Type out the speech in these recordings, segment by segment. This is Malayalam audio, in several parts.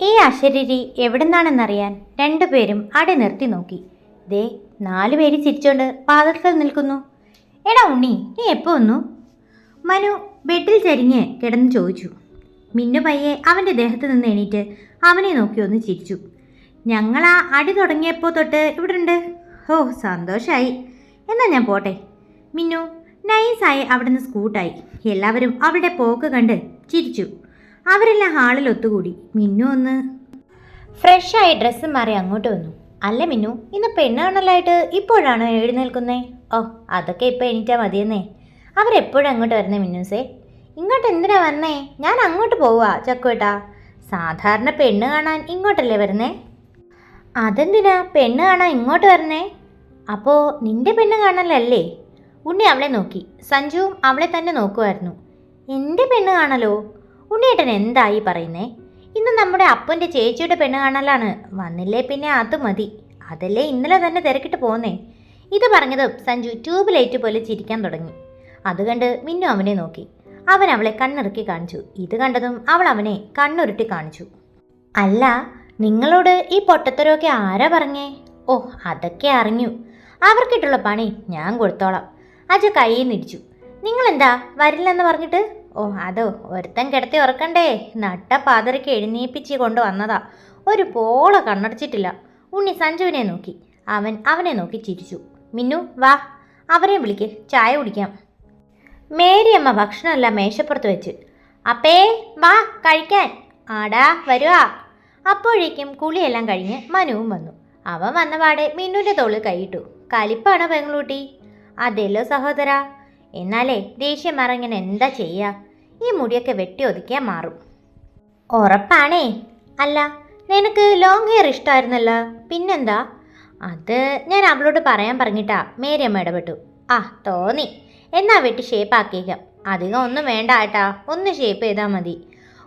ഈ അശരീരി എവിടുന്നാണെന്നറിയാൻ രണ്ടുപേരും അടി നിർത്തി നോക്കി. ദേ 4 പേര് ചിരിച്ചോണ്ട് വാതിൽക്കൽ നിൽക്കുന്നു. എടാ ഉണ്ണി, നീ എപ്പോ വന്നു? മനു ബെഡിൽ ചരിഞ്ഞ് കിടന്ന് ചോദിച്ചു. മിന്നു പയ്യെ അവൻ്റെ ദേഹത്ത് നിന്ന് എണീറ്റ് അവനെ നോക്കി ഒന്ന് ചിരിച്ചു. ഞങ്ങളാ അടി തുടങ്ങിയപ്പോൾ തൊട്ട് ഇവിടെ ഉണ്ട്. ഓ സന്തോഷമായി. എന്നാൽ ഞാൻ പോട്ടെ. മിന്നു നൈസായി അവിടുന്ന് സ്കൂട്ടായി. എല്ലാവരും അവളുടെ പോക്ക് കണ്ട് ചിരിച്ചു. അവരെല്ലാം ഹാളിൽ ഒത്തുകൂടി. മിന്നു ഒന്ന് ഫ്രഷായി ഡ്രസ്സ് മാറി അങ്ങോട്ട് വന്നു. അല്ല മിന്നു, ഇന്ന് പെണ്ണാണല്ലായിട്ട് ഇപ്പോഴാണോ എഴുന്നേൽക്കുന്നേ? ഓ അതൊക്കെ ഇപ്പോൾ എണീറ്റാൽ മതിയെന്നേ. അവരെപ്പോഴും അങ്ങോട്ട് വരുന്നേ മിന്നൂസേ? ഇങ്ങോട്ട് എന്തിനാ വന്നേ? ഞാൻ അങ്ങോട്ട് പോവാ ചക്കുവേട്ടാ. സാധാരണ പെണ്ണ് കാണാൻ ഇങ്ങോട്ടല്ലേ വരുന്നേ? അതെന്തിനാ പെണ്ണ് കാണാൻ ഇങ്ങോട്ട് വരുന്നേ? അപ്പോൾ നിന്റെ പെണ്ണ് കാണലല്ലേ? ഉണ്ണി അവളെ നോക്കി. സഞ്ജുവും അവളെ തന്നെ നോക്കുമായിരുന്നു. എൻ്റെ പെണ്ണ് കാണലോ? ഉണ്ണിയേട്ടൻ എന്തായി പറയുന്നേ? ഇന്ന് നമ്മുടെ അപ്പൻ്റെ ചേച്ചിയുടെ പെണ്ണ് കാണലാണ്. വന്നില്ലേ പിന്നെ അത് മതി. അതല്ലേ ഇന്നലെ തന്നെ തിരക്കിട്ട് പോന്നേ. ഇത് പറഞ്ഞതും സഞ്ജു ട്യൂബ് ലൈറ്റ് പോലെ ചിരിക്കാൻ തുടങ്ങി. അത് കണ്ട് മിന്നു അവനെ നോക്കി. അവൻ അവളെ കണ്ണിറുക്കി കാണിച്ചു. ഇത് കണ്ടതും അവൾ അവനെ കണ്ണുരുട്ടി കാണിച്ചു. അല്ല, നിങ്ങളോട് ഈ പൊട്ടത്തരമൊക്കെ ആരാ പറഞ്ഞേ? ഓ അതൊക്കെ അറിഞ്ഞു. അവർക്കിട്ടുള്ള പണി ഞാൻ കൊടുത്തോളാം. അജു കയ്യിൽ നിടിച്ചു. നിങ്ങളെന്താ വരില്ലെന്ന് പറഞ്ഞിട്ട്? ഓ അതോ, ഒരുത്തൻ കിടത്തി ഉറക്കണ്ടേ? നട്ട പാതരയ്ക്ക് എഴുന്നേപ്പിച്ച് കൊണ്ടുവന്നതാ. ഒരു പോള കണ്ണടച്ചിട്ടില്ല. ഉണ്ണി സഞ്ജുവിനെ നോക്കി. അവൻ അവനെ നോക്കി ചിരിച്ചു. മിന്നു വാ, അവരെയും വിളിക്ക്, ചായ കുടിക്കാം. മേരിയമ്മ ഭക്ഷണമെല്ലാം മേശപ്പുറത്ത് വെച്ച്. അപ്പേ വാ കഴിക്കാൻ. ആടാ വരുവാ. അപ്പോഴേക്കും കുളിയെല്ലാം കഴിഞ്ഞ് മനുവും വന്നു. അവൻ വന്നപാടെ മിന്നുവിൻ്റെ തോളിൽ കൈയിട്ടു. കലിപ്പാണോ പെങ്ങളൂട്ടി? അതെല്ലോ സഹോദര. എന്നാലേ ദേഷ്യം മാറിങ്ങനെ എന്താ ചെയ്യുക? ഈ മുടിയൊക്കെ വെട്ടി ഒതുക്കിയാൽ മാറും. ഉറപ്പാണേ? അല്ല, നിനക്ക് ലോങ് ഹെയർ ഇഷ്ടമായിരുന്നല്ലോ, പിന്നെന്താ? അത് ഞാൻ അവളോട് പറയാൻ പറഞ്ഞിട്ടാ മേരിയമ്മ ഇടപെട്ടു. ആ തോന്നി. എന്നാ വെട്ടി ഷേപ്പ് ആക്കിയേക്കാം. അധികം ഒന്നും വേണ്ട ഏട്ടാ, ഒന്ന് ഷേപ്പ് ചെയ്താൽ മതി.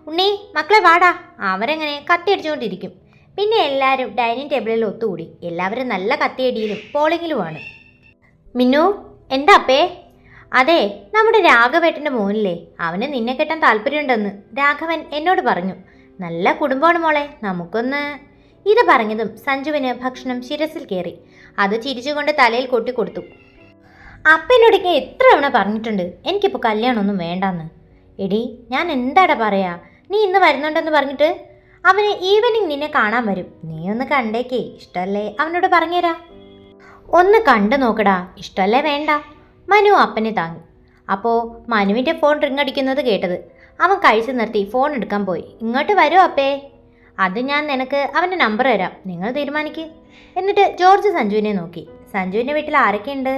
ഉണ്ണി മക്കളെ വാടാ. അവരെങ്ങനെ കത്തിയടിച്ചുകൊണ്ടിരിക്കും. പിന്നെ എല്ലാവരും ഡൈനിങ് ടേബിളിൽ ഒത്തുകൂടി. എല്ലാവരും നല്ല കത്തിയടിയിലും പോളിങ്ങിലുമാണ്. മിന്നു എന്താ അപ്പേ? അതെ, നമ്മുടെ രാഘവേട്ടൻ്റെ മോനില്ലേ, അവന് നിന്നെ കെട്ടാൻ താല്പര്യമുണ്ടെന്ന് രാഘവൻ എന്നോട് പറഞ്ഞു. നല്ല കുടുംബമാണ് മോളെ, നമുക്കൊന്ന്. ഇത് പറഞ്ഞതും സഞ്ജുവിന് ഭക്ഷണം ശിരസിൽ കയറി. അത് ചിരിച്ചുകൊണ്ട് തലയിൽ കൊട്ടിക്കൊടുത്തു. അപ്പനോടൊക്കെ എത്ര തവണ പറഞ്ഞിട്ടുണ്ട് എനിക്കിപ്പോൾ കല്യാണമൊന്നും വേണ്ടാന്ന്. എടി ഞാൻ എന്താടാ പറയാ, നീ ഇന്ന് വരുന്നുണ്ടെന്ന് പറഞ്ഞിട്ട്. അവന് ഈവനിങ് നിന്നെ കാണാൻ വരും. നീ ഒന്ന് കണ്ടേക്കേ. ഇഷ്ടമല്ലേ അവനോട് പറഞ്ഞുതരാ. ഒന്ന് കണ്ടു നോക്കടാ, ഇഷ്ടമല്ലേ വേണ്ട. മനു അപ്പനെ താങ്ങി. അപ്പോൾ മനുവിൻ്റെ ഫോൺ റിങ് അടിക്കുന്നത് കേട്ടത്. അവൻ കഴിച്ചു നിർത്തി ഫോൺ എടുക്കാൻ പോയി. ഇങ്ങോട്ട് വരുമോ അപ്പേ? അത് ഞാൻ നിനക്ക് അവൻ്റെ നമ്പർ തരാം, നിങ്ങൾ തീരുമാനിക്ക്. എന്നിട്ട് ജോർജ് സഞ്ജുവിനെ നോക്കി. സഞ്ജുവിൻ്റെ വീട്ടിൽ ആരൊക്കെയുണ്ട്?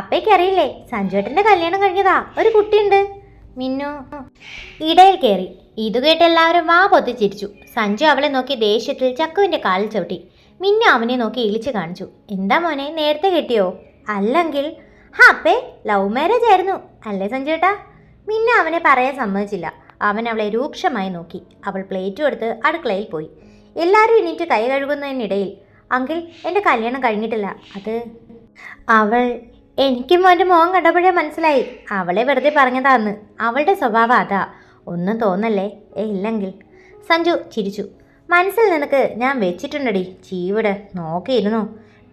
അപ്പയ്ക്ക് അറിയില്ലേ, സഞ്ജുവേട്ടൻ്റെ കല്യാണം കഴിഞ്ഞതാ, ഒരു കുട്ടിയുണ്ട്. മിന്നു ഇടയിൽ കയറി. ഇത് കേട്ട് എല്ലാവരും വാ പൊത്തി ചിരിച്ചു. സഞ്ജു അവളെ നോക്കി ദേഷ്യത്തിൽ ചക്കുവിൻ്റെ കാലിൽ ചവിട്ടി. മിന്നു അവനെ നോക്കി ഇളിച്ച് കാണിച്ചു. എന്താ മോനെ, നേരത്തെ കെട്ടിയോ? അല്ലെങ്കിൽ അപ്പേ ലവ് മാരേജ് ആയിരുന്നു അല്ലേ സഞ്ജുവേട്ടാ? മിന്നു അവനെ പറയാൻ സമ്മതിച്ചില്ല. അവൻ അവളെ രൂക്ഷമായി നോക്കി. അവൾ പ്ലേറ്റും എടുത്ത് അടുക്കളയിൽ പോയി. എല്ലാവരും എണീറ്റ് കൈ കഴുകുന്നതിനിടയിൽ അങ്കിൾ എൻ്റെ കല്യാണം കഴിഞ്ഞിട്ടില്ല. അത് അവൾ എനിക്കും അവൻ്റെ മുഖം കണ്ടപ്പോഴേ മനസ്സിലായി. അവളെ വെറുതെ പറഞ്ഞതാന്ന്. അവളുടെ സ്വഭാവം അതാ, ഒന്നും തോന്നല്ലേ. ഇല്ലെങ്കിൽ സഞ്ജു ചിരിച്ചു. മനസ്സിൽ നിനക്ക് ഞാൻ വെച്ചിട്ടുണ്ടടി ചീവിട്, നോക്കിയിരുന്നു.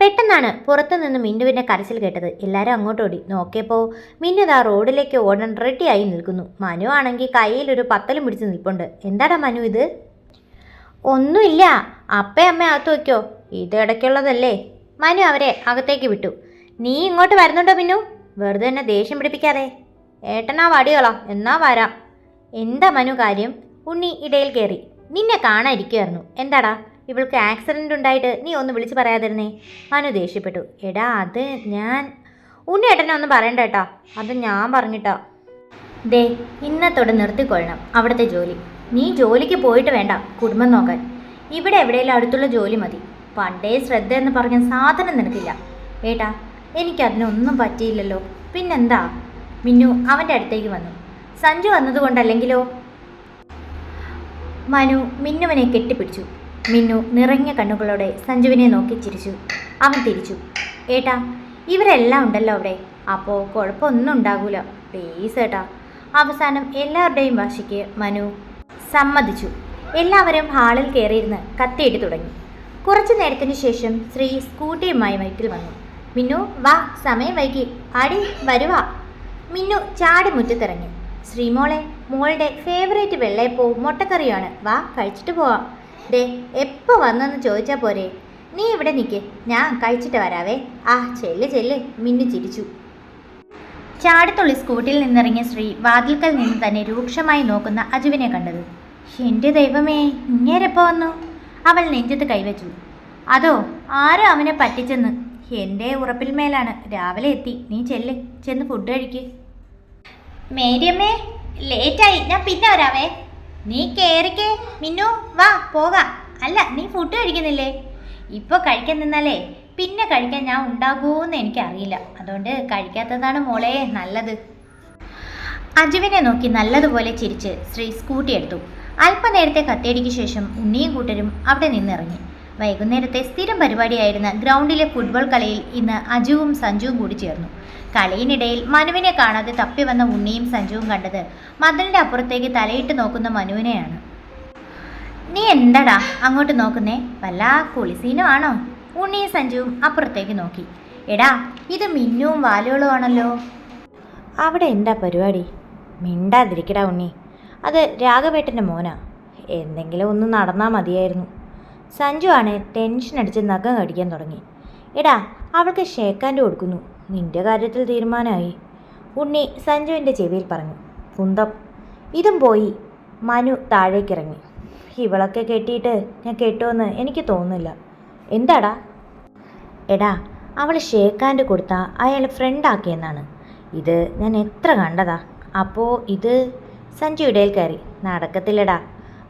പെട്ടെന്നാണ് പുറത്തു നിന്ന് മിന്നുവിൻ്റെ കരച്ചിൽ കേട്ടത്. എല്ലാവരും അങ്ങോട്ടോടി. നോക്കിയപ്പോൾ മിന്നുതാ റോഡിലേക്ക് ഓടാൻ റെഡിയായി നിൽക്കുന്നു. മനു ആണെങ്കിൽ കയ്യിലൊരു പത്തലും പിടിച്ച് നിൽപ്പുണ്ട്. എന്താടാ മനു ഇത്? ഒന്നുമില്ല, അപ്പേ അമ്മ അകത്ത് വയ്ക്കോ, ഇത് ഇടയ്ക്കുള്ളതല്ലേ. മനു അവരെ അകത്തേക്ക് വിട്ടു. നീ ഇങ്ങോട്ട് വരുന്നുണ്ടോ മിന്നു? വെറുതെ തന്നെ ദേഷ്യം പിടിപ്പിക്കാതെ. ഏട്ടനാ വടികളോ, എന്നാ വരാം. എന്താ മനു കാര്യം? ഉണ്ണി ഇടയിൽ കയറി. നിന്നെ കാണാതിരിക്കുമായിരുന്നു. എന്താടാ, ഇവൾക്ക് ആക്സിഡൻ്റ് ഉണ്ടായിട്ട് നീ ഒന്ന് വിളിച്ച് പറയാതിരുന്നേ? മനു ദേഷ്യപ്പെട്ടു. എടാ അത് ഞാൻ. ഉണ്ണി ഏട്ടനെ ഒന്നും പറയണ്ട ഏട്ടാ, അത് ഞാൻ പറഞ്ഞിട്ടാ. ദേ ഇന്നത്തോടെ നിർത്തിക്കൊള്ളണം അവിടുത്തെ ജോലി. നീ ജോലിക്ക് പോയിട്ട് വേണ്ട കുടുംബം നോക്കാൻ. ഇവിടെ എവിടെയെങ്കിലും അടുത്തുള്ള ജോലി മതി. പണ്ടേ ശ്രദ്ധ എന്ന് പറഞ്ഞ സാധനം നിനക്കില്ല. ഏട്ടാ എനിക്കതിനൊന്നും പറ്റിയില്ലല്ലോ, പിന്നെന്താ? മിന്നു അവൻ്റെ അടുത്തേക്ക് വന്നു. സഞ്ജു വന്നതുകൊണ്ടല്ലെങ്കിലോ? മനു മിന്നുവിനെ കെട്ടിപ്പിടിച്ചു. മിന്നു നിറഞ്ഞ കണ്ണുകളോടെ സഞ്ജുവിനെ നോക്കി ചിരിച്ചു. അവൻ തിരിച്ചു. ഏട്ടാ ഇവരെല്ലാം ഉണ്ടല്ലോ അവിടെ, അപ്പോൾ കുഴപ്പമൊന്നും ഉണ്ടാകൂല, പ്ലീസ് ഏട്ടാ. അവസാനം എല്ലാവരുടെയും വാശിക്ക് മനു സമ്മതിച്ചു. എല്ലാവരും ഹാളിൽ കയറിയിരുന്ന് കത്തിയിട്ട് തുടങ്ങി. കുറച്ചു നേരത്തിന് ശേഷം ശ്രീ സ്കൂട്ടിയുമായി വീട്ടിൽ വന്നു. മിന്നു വാ, സമയം വൈകി. ആടി വരുവാ. മിന്നു ചാടി മുറ്റത്തിറങ്ങി. ശ്രീമോളെ, മോളുടെ ഫേവറേറ്റ് വെള്ളയപ്പവും മുട്ടക്കറിയാണ്, വാ കഴിച്ചിട്ട് പോവാം. ദേ, എപ്പോൾ വന്നെന്ന് ചോദിച്ചാൽ പോരെ. നീ ഇവിടെ നിൽക്ക്, ഞാൻ കഴിച്ചിട്ട് വരാവേ. ആ ചെല്ല് ചെല്ല്, മിന്നു ചിരിച്ചു. ചാടിത്തുള്ളി സ്കൂട്ടിയിൽ നിന്നിറങ്ങിയ ശ്രീ വാതിൽക്കൽ നിന്ന് തന്നെ രൂക്ഷമായി നോക്കുന്ന അജുവിനെ കണ്ടത്. എൻ്റെ ദൈവമേ, ഇങ്ങേരെപ്പോൾ വന്നു? അവൾ നെഞ്ചത്ത് കൈവച്ചു. അതോ, ആരോ അവനെ പറ്റിച്ചെന്ന്. എൻ്റെ ഉറപ്പിൽ മേലാണ്. രാവിലെ എത്തി. നീ ചെന്ന് ഫുഡ് കഴിക്ക്. മേരിയമ്മേ, ലേറ്റായി, ഞാൻ പിന്നെ വരാവേ. നീ കയറിക്കേ. മിന്നു വാ പോകാം. അല്ല, നീ ഫുഡ് കഴിക്കുന്നില്ലേ? ഇപ്പോൾ കഴിക്കാൻ നിന്നാലേ പിന്നെ കഴിക്കാൻ ഞാൻ ഉണ്ടാകുമെന്ന് എനിക്കറിയില്ല. അതുകൊണ്ട് കഴിക്കാത്തതാണ് മോളെ നല്ലത്. അജുവിനെ നോക്കി നല്ലതുപോലെ ചിരിച്ച് ശ്രീ സ്കൂട്ടി എടുത്തു. അല്പനേരത്തെ കത്തേടിക്ക് ശേഷം ഉണ്ണിയും കൂട്ടരും അവിടെ നിന്നിറങ്ങി. വൈകുന്നേരത്തെ സ്ഥിരം പരിപാടിയായിരുന്ന ഗ്രൗണ്ടിലെ ഫുട്ബോൾ കളിയിൽ ഇന്ന് അജുവും സഞ്ജുവും കൂടി ചേർന്നു. കളിയിനിടയിൽ മനുവിനെ കാണാതെ തപ്പി വന്ന ഉണ്ണിയും സഞ്ജുവും കണ്ടത് മതിലിൻ്റെ അപ്പുറത്തേക്ക് തലയിട്ട് നോക്കുന്ന മനുവിനെയാണ്. നീ എന്താടാ അങ്ങോട്ട് നോക്കുന്നേ? വല്ല കുളിസീനും ആണോ? ഉണ്ണിയും സഞ്ജുവും അപ്പുറത്തേക്ക് നോക്കി. എടാ, ഇത് മിന്നുവും വാലുകളും ആണല്ലോ. അവിടെ എന്താ പരിപാടി? മിണ്ടാതിരിക്കടാ ഉണ്ണി, അത് രാഘവേട്ടൻ്റെ മോനാ. എന്തെങ്കിലും ഒന്ന് നടന്നാൽ മതിയായിരുന്നു. സഞ്ജു ആണ് ടെൻഷൻ അടിച്ച് നഖം കടിക്കാൻ തുടങ്ങി. എടാ, അവൾക്ക് ഷേക്കാൻഡ് കൊടുക്കുന്നു. നിന്റെ കാര്യത്തിൽ തീരുമാനമായി, ഉണ്ണി സഞ്ജുവിൻ്റെ ചെവിയിൽ പറഞ്ഞു. കുന്തം. ഇതും പോയി. മനു താഴേക്കിറങ്ങി. ഇവളൊക്കെ കെട്ടിയിട്ട് ഞാൻ കെട്ടുമെന്ന് എനിക്ക് തോന്നുന്നില്ല. എന്താടാ? എടാ, അവൾ ഷേക്കാൻഡ് കൊടുത്താൽ അയാൾ ഫ്രണ്ടാക്കിയെന്നാണ്. ഇത് ഞാൻ എത്ര കണ്ടതാ. അപ്പോൾ ഇത് സഞ്ജു ഇടയിൽ കയറി. നടക്കത്തില്ലടാ.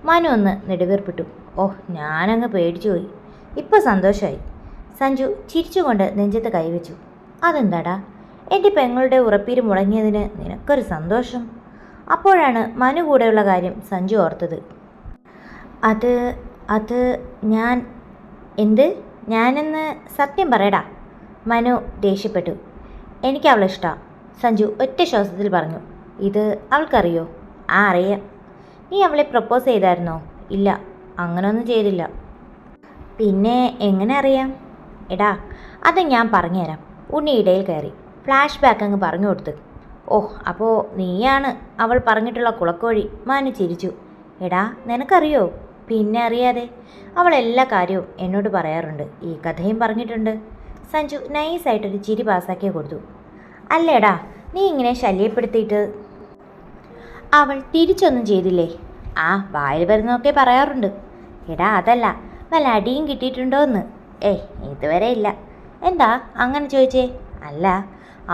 മനു ഒന്ന് നെടുവീർപ്പിട്ടു. ഓഹ്, ഞാനങ്ങ് പേടിച്ചു പോയി. ഇപ്പോൾ സന്തോഷമായി. സഞ്ജു ചിരിച്ചുകൊണ്ട് നെഞ്ചത്ത് കൈവച്ചു. അതെന്താടാ? എൻ്റെ പെങ്ങളുടെ ഉറപ്പീര് മുടങ്ങിയതിന് നിനക്കൊരു സന്തോഷം? അപ്പോഴാണ് മനു കൂടെയുള്ള കാര്യം സഞ്ജു ഓർത്തത്. അത് ഞാൻ എന്ത്? ഞാനെന്ന് സത്യം പറയടാ. മനു ദേഷ്യപ്പെട്ടു. എനിക്ക് അവളെ ഇഷ്ടമാണ്, സഞ്ജു ഒറ്റ ശ്വാസത്തിൽ പറഞ്ഞു. ഇത് അവൾക്കറിയോ? ആ, അറിയാം. നീ അവളെ പ്രപ്പോസ് ചെയ്തായിരുന്നോ? ഇല്ല, അങ്ങനൊന്നും ചെയ്തില്ല. പിന്നെ എങ്ങനെ അറിയാം? എടാ, അത് ഞാൻ പറഞ്ഞുതരാം. ഉണ്ണി ഇടയിൽ കയറി ഫ്ലാഷ് ബാക്ക് അങ്ങ് പറഞ്ഞു കൊടുത്ത്. ഓഹ്, അപ്പോൾ നീയാണ് അവൾ പറഞ്ഞിട്ടുള്ള കുളക്കോഴി. മനു ചിരിച്ചു. എടാ, നിനക്കറിയോ? പിന്നെ അറിയാതെ. അവൾ എല്ലാ കാര്യവും എന്നോട് പറയാറുണ്ട്. ഈ കഥയും പറഞ്ഞിട്ടുണ്ട്. സഞ്ജു നൈസായിട്ടൊരു ചിരി പാസ്സാക്കി കൊടുത്തു. അല്ലേടാ, നീ ഇങ്ങനെ ശല്യപ്പെടുത്തിയിട്ട് അവൾ തിരിച്ചൊന്നും ചെയ്തില്ലേ? ആ, വായിൽ വരുന്നതൊക്കെ പറയാറുണ്ട്. എടാ, അതല്ല, വല്ല അടിയും കിട്ടിയിട്ടുണ്ടോ എന്ന്. ഏയ്, ഇതുവരെ ഇല്ല. എന്താ അങ്ങനെ ചോദിച്ചേ? അല്ല,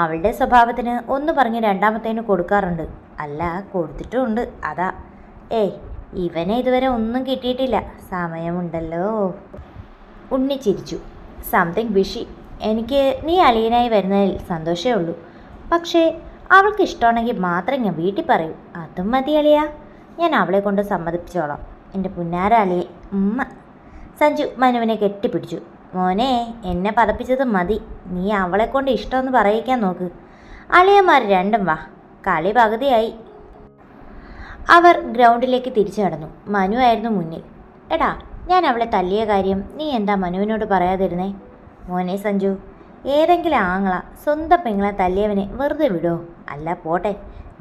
അവളുടെ സ്വഭാവത്തിന് ഒന്ന് പറഞ്ഞ് രണ്ടാമത്തേന് കൊടുക്കാറുണ്ട്. അല്ല, കൊടുത്തിട്ടുമുണ്ട്, അതാ. ഏയ്, ഇവനെ ഇതുവരെ ഒന്നും കിട്ടിയിട്ടില്ല. സമയമുണ്ടല്ലോ. ഉണ്ണി ചിരിച്ചു. സംതിങ് ബിഷി. എനിക്ക് നീ അളിയനായി വരുന്നതിൽ സന്തോഷമേ ഉള്ളൂ. പക്ഷേ അവൾക്ക് ഇഷ്ടമാണെങ്കിൽ മാത്രം ഞാൻ വീട്ടിൽ പറയൂ. അതും മതി അളിയാ. ഞാൻ അവളെ കൊണ്ട് സമ്മതിപ്പിച്ചോളാം. എൻ്റെ പുന്നാര അളിയെ ഉമ്മ. സഞ്ജു മനുവിനെ കെട്ടിപ്പിടിച്ചു. മോനെ, എന്നെ പതപ്പിച്ചത് മതി. നീ അവളെ കൊണ്ട് ഇഷ്ടമെന്ന് പറയിക്കാൻ നോക്ക്. അളിയന്മാർ രണ്ടും വാ. കളി പകുതിയായി. അവർ ഗ്രൗണ്ടിലേക്ക് തിരിച്ചു നടന്നു. മനു ആയിരുന്നു മുന്നിൽ. എടാ, ഞാൻ അവളെ തല്ലിയ കാര്യം നീ എന്താ മനുവിനോട് പറയാതിരുന്നേ? മോനെ സഞ്ജു, ഏതെങ്കിലും ആങ്ങള സ്വന്തം പെങ്ങളെ തല്ലിയവനെ വെറുതെ വിടോ? അല്ല പോട്ടെ,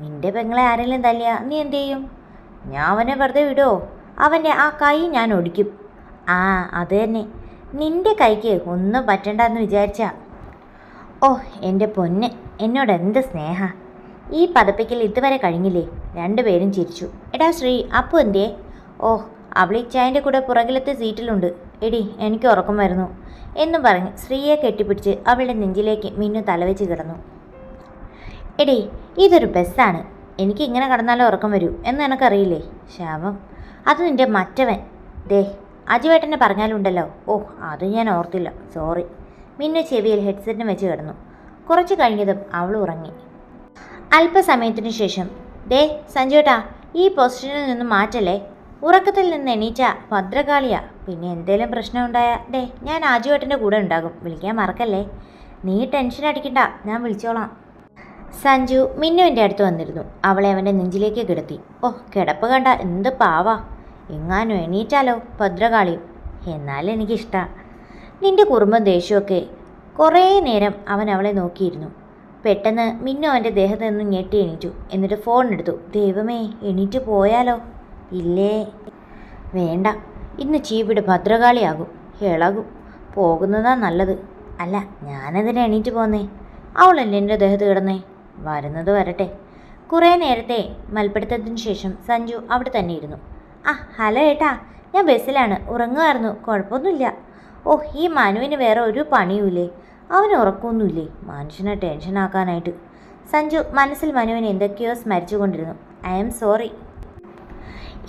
നിന്റെ പെങ്ങളെ ആരെങ്കിലും തല്ലിയ നീ എന്തു ചെയ്യും? ഞാൻ അവനെ വെറുതെ വിടോ? അവൻ്റെ ആ കൈ ഞാൻ ഒടിക്കും. ആ, അത് തന്നെ. നിന്റെ കൈക്ക് ഒന്നും പറ്റണ്ടെന്ന് വിചാരിച്ചാ. ഓ എൻ്റെ പൊന്ന്, എന്നോട് എന്ത് സ്നേഹ. ഈ പതപ്പിക്കൽ ഇതുവരെ കഴിഞ്ഞില്ലേ? രണ്ടുപേരും ചിരിച്ചു. എടാ ശ്രീ, അപ്പു എന്തേ? ഓഹ്, അവൾ ഇച്ചായൻ്റെ കൂടെ പുറകിലത്തെ സീറ്റിലുണ്ട്. എടി, എനിക്ക് ഉറക്കം വരുന്നു എന്നും പറഞ്ഞ് ശ്രീയെ കെട്ടിപ്പിടിച്ച് അവളുടെ നെഞ്ചിലേക്ക് മിന്നു തലവെച്ച് കിടന്നു. എടി, ഇതൊരു ബസ്സാണ്. എനിക്ക് ഇങ്ങനെ കടന്നാലേ ഉറക്കം വരൂ എന്ന് നിനക്കറിയില്ലേ? ശാപം. അത് നിൻ്റെ മറ്റവൻ. ദേ, അജുവേട്ടനെ പറഞ്ഞാലുണ്ടല്ലോ. ഓഹ്, അത് ഞാൻ ഓർത്തില്ല, സോറി. മിന്നു ചെവിയിൽ ഹെഡ്സെറ്റിന് വെച്ച് കിടന്നു. കുറച്ച് കഴിഞ്ഞതും അവൾ ഉറങ്ങി. അല്പസമയത്തിനു ശേഷം, ദേ സഞ്ജുവേട്ടാ, ഈ പൊസിഷനിൽ നിന്ന് മാറ്റല്ലേ. ഉറക്കത്തിൽ നിന്ന് എണീച്ച ഭദ്രകാളിയാ. പിന്നെ എന്തേലും പ്രശ്നം ഉണ്ടായാൽ ദേ ഞാൻ ആജുവേട്ടൻ്റെ കൂടെ ഉണ്ടാകും. വിളിക്കാൻ മറക്കല്ലേ. നീ ടെൻഷൻ അടിക്കണ്ട, ഞാൻ വിളിച്ചോളാം. സഞ്ജു മിന്നുവിൻ്റെ അടുത്ത് വന്നിരുന്നു. അവളെ അവൻ്റെ നെഞ്ചിലേക്ക് കിടത്തി. ഓ, കിടപ്പ് കണ്ട എന്ത് പാവാ. എങ്ങാനും എണീറ്റാലോ ഭദ്രകാളിയും. എന്നാലും എനിക്കിഷ്ടമാണ്. നിന്റെ കുറുമ്പും ദേഷ്യമൊക്കെ. കുറേ നേരം അവൻ അവളെ നോക്കിയിരുന്നു. പെട്ടെന്ന് മിന്നു അവൻ്റെ ദേഹത്ത് നിന്നും ഞെട്ടി എണീറ്റു. എന്നിട്ട് ഫോൺ എടുത്തു. ദൈവമേ, എണീറ്റ് പോയാലോ? ഇല്ലേ, വേണ്ട. ഇന്ന് ചീവിട് ഭദ്രകാളിയാകും, ഇളകും. പോകുന്നതാ നല്ലത്. അല്ല, ഞാനെന്തിനാ എണീറ്റ് പോന്നേ? അവളല്ലേ എൻ്റെ ദേഹത്ത് കിടന്നേ. വരുന്നത് വരട്ടെ. കുറേ നേരത്തെ മൽപ്പിടുത്തത്തിന് ശേഷം സഞ്ജു അവിടെ തന്നെ ഇരുന്നു. ആ, ഹലോ ഏട്ടാ, ഞാൻ ബസ്സിലാണ്, ഉറങ്ങുമായിരുന്നു. കുഴപ്പമൊന്നുമില്ല. ഓ, ഈ മനുവിന് വേറെ ഒരു പണിയുമില്ലേ? അവന് ഉറക്കമൊന്നുമില്ലേ മനുഷ്യനെ ടെൻഷനാക്കാനായിട്ട്? സഞ്ജു മനസ്സിൽ മനുവിനെ എന്തൊക്കെയോ സ്മരിച്ചുകൊണ്ടിരുന്നു. I am sorry.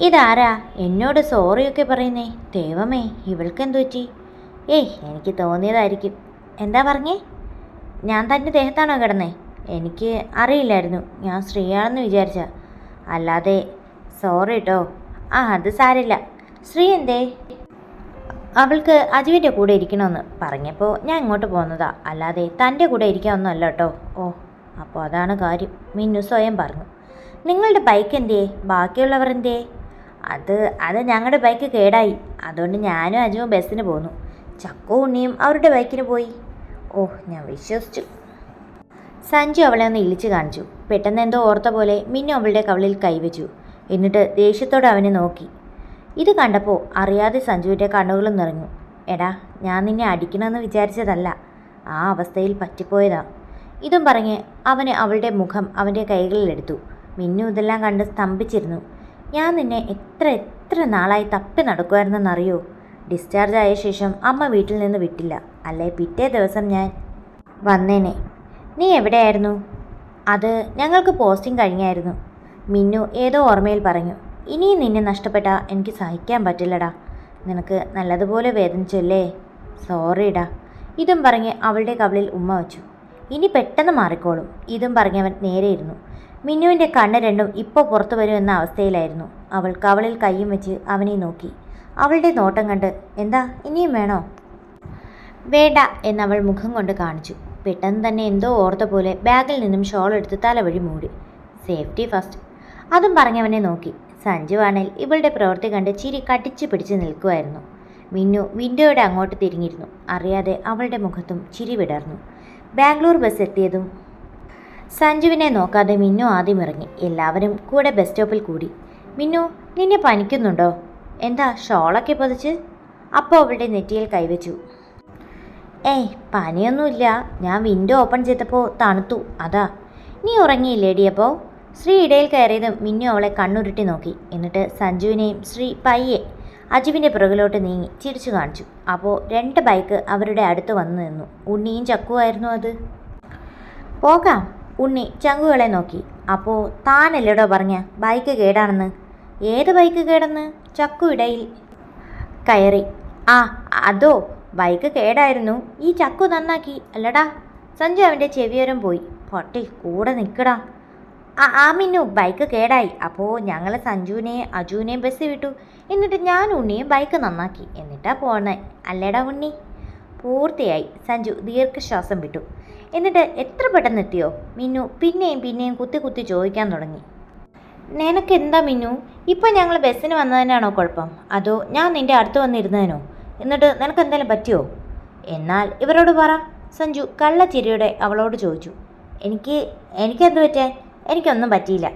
ഇതാരാ എന്നോട് സോറിയൊക്കെ പറയുന്നേ? ദൈവമേ, ഇവൾക്കെന്തു പറ്റി? ഏയ്, എനിക്ക് തോന്നിയതായിരിക്കും. എന്താ പറഞ്ഞേ? ഞാൻ തൻ്റെ ദേഹത്താണോ കിടന്നേ? എനിക്ക് അറിയില്ലായിരുന്നു. ഞാൻ ശ്രീയാണെന്ന് വിചാരിച്ച. അല്ലാതെ സോറി കേട്ടോ. ആ, അത് സാരില്ല. ശ്രീ എന്തേ? അവൾക്ക് അജുവിൻ്റെ കൂടെ ഇരിക്കണമെന്ന് പറഞ്ഞപ്പോൾ ഞാൻ ഇങ്ങോട്ട് പോകുന്നതാ, അല്ലാതെ തൻ്റെ കൂടെ ഇരിക്കാനൊന്നും അല്ല കേട്ടോ. ഓ, അപ്പോൾ അതാണ് കാര്യം. മിന്നു സ്വയം പറഞ്ഞു. നിങ്ങളുടെ ബൈക്ക് എന്തേ? ബാക്കിയുള്ളവർ എന്തേ? അത് ഞങ്ങളുടെ ബൈക്ക് കേടായി. അതുകൊണ്ട് ഞാനും അജുവും ബസ്സിന് പോന്നു. ചക്കോ ഉണ്ണിയും അവരുടെ ബൈക്കിന് പോയി. ഓ, ഞാൻ വിശ്വസിച്ചു. സഞ്ജു അവളെ ഒന്ന് ഇളിച്ചു കാണിച്ചു. പെട്ടെന്ന് എന്തോ ഓർത്ത പോലെ മിന്നു അവളുടെ കവിളിൽ കൈവച്ചു. എന്നിട്ട് ദേഷ്യത്തോടെ അവനെ നോക്കി. ഇത് കണ്ടപ്പോൾ അറിയാതെ സഞ്ജുവിൻ്റെ കണ്ണുകളും നിറഞ്ഞു. എടാ, ഞാൻ നിന്നെ അടിക്കണമെന്ന് വിചാരിച്ചതല്ല, ആ അവസ്ഥയിൽ പറ്റിപ്പോയതാ. ഇതും പറഞ്ഞ് അവന് അവളുടെ മുഖം അവൻ്റെ കൈകളിലെടുത്തു. മിന്നു ഇതെല്ലാം കണ്ട് സ്തംഭിച്ചിരുന്നു. ഞാൻ നിന്നെ എത്ര നാളായി തപ്പി നടക്കുമായിരുന്നെന്നറിയോ? ഡിസ്ചാർജ് ആയ ശേഷം അമ്മ വീട്ടിൽ നിന്ന് വിട്ടില്ല. അല്ലേ പിറ്റേ ദിവസം ഞാൻ വന്നേനെ. നീ എവിടെയായിരുന്നു? അത് ഞങ്ങൾക്ക് പോസ്റ്റിംഗ് കഴിഞ്ഞായിരുന്നു. മിന്നു ഏതോ ഓർമ്മയിൽ പറഞ്ഞു. ഇനിയും നിന്നെ നഷ്ടപ്പെട്ടാൽ എനിക്ക് സഹിക്കാൻ പറ്റില്ലടാ. നിനക്ക് നല്ലതുപോലെ വേദനിച്ചല്ലേ? സോറിടാ. ഇതും പറഞ്ഞ് അവളുടെ കവിളിൽ ഉമ്മ വച്ചു. ഇനി പെട്ടെന്ന് മാറിക്കോളും. ഇതും പറഞ്ഞവൻ നേരെ ഇരുന്നു. മിന്നുവിൻ്റെ കണ്ണ് രണ്ടും ഇപ്പോൾ പുറത്തു വരുമെന്ന അവസ്ഥയിലായിരുന്നു. അവൾ കവളിൽ കൈയും വെച്ച് അവനെ നോക്കി. അവളുടെ നോട്ടം കണ്ട്, എന്താ ഇനിയും വേണോ? വേണ്ട എന്നവൾ മുഖം കൊണ്ട് കാണിച്ചു. പെട്ടെന്ന് തന്നെ എന്തോ ഓർത്ത പോലെ ബാഗിൽ നിന്നും ഷോൾ എടുത്ത് തലവഴി മൂടി. Safety first. അതും പറഞ്ഞവനെ നോക്കി. സഞ്ജുവാണേൽ ഇവളുടെ പ്രവൃത്തി കണ്ട് ചിരി കടിച്ചു പിടിച്ച് നിൽക്കുമായിരുന്നു. മിന്നു വിൻഡോയുടെ അങ്ങോട്ട് തിരിഞ്ഞിരുന്നു. അറിയാതെ അവളുടെ മുഖത്തും ചിരി വിടർന്നു. ബാംഗ്ലൂർ ബസ് എത്തിയതും സഞ്ജുവിനെ നോക്കാതെ മിന്നു ആദ്യം ഇറങ്ങി. എല്ലാവരും കൂടെ ബസ് സ്റ്റോപ്പിൽ കൂടി. മിന്നു, നിന്നെ പനിക്കുന്നുണ്ടോ? എന്താ ഷോളൊക്കെ പൊതിച്ച്? അപ്പോൾ അവളുടെ നെറ്റിയിൽ കൈവച്ചു. ഏയ്, പനിയൊന്നുമില്ല. ഞാൻ വിൻഡോ ഓപ്പൺ ചെയ്തപ്പോൾ തണുത്തു, അതാ. നീ ഉറങ്ങിയില്ലേടി? അപ്പോൾ ശ്രീ ഇടയിൽ കയറിയതും മിന്നു അവളെ കണ്ണുരുട്ടി നോക്കി. എന്നിട്ട് സഞ്ജുവിനെയും ശ്രീ പയ്യെ അജുവിൻ്റെ പുറകിലോട്ട് നീങ്ങി ചിരിച്ചു കാണിച്ചു. അപ്പോൾ 2 ബൈക്ക് അവരുടെ അടുത്ത് വന്നു നിന്നു. ഉണ്ണിയും ചക്കുമായിരുന്നു അത്. പോകാം. ഉണ്ണി ചങ്കുകളെ നോക്കി. അപ്പോൾ താനല്ലേടോ പറഞ്ഞ ബൈക്ക് കേടാണെന്ന്? ഏത് ബൈക്ക് കേടെന്ന്? ചക്കു ഇടയിൽ കയറി. ആ, അതോ, ബൈക്ക് കേടായിരുന്നു. ഈ ചക്കു നന്നാക്കി അല്ലടാ. സഞ്ജു അവൻ്റെ ചെവിയോരം പോയി. പൊട്ടി കൂടെ നിൽക്കടാ. ആ മിന്നു, ബൈക്ക് കേടായി. അപ്പോൾ ഞങ്ങൾ സഞ്ജുവിനെയും അജുവിനെയും ബസ് വിട്ടു. എന്നിട്ട് ഞാൻ ഉണ്ണിയും ബൈക്ക് നന്നാക്കി. എന്നിട്ടാ പോണേ അല്ലേടാ ഉണ്ണി? പൂർത്തിയായി. സഞ്ജു ദീർഘശ്വാസം വിട്ടു. എന്നിട്ട് എത്ര പെട്ടെന്ന് എത്തിയോ? മിന്നു പിന്നെയും കുത്തി കുത്തി ചോദിക്കാൻ തുടങ്ങി. നിനക്കെന്താ മിന്നു? ഇപ്പം ഞങ്ങൾ ബസ്സിന് വന്നതിനാണോ കുഴപ്പം? അതോ ഞാൻ നിൻ്റെ അടുത്ത് വന്നിരുന്നതിനോ? എന്നിട്ട് നിനക്ക് എന്തെങ്കിലും പറ്റിയോ? എന്നാൽ ഇവരോട് പറ. സഞ്ജു കള്ളച്ചിരിയോടെ അവളോട് ചോദിച്ചു. എനിക്കെന്ത് പറ്റാൻ? എനിക്കൊന്നും പറ്റിയില്ല.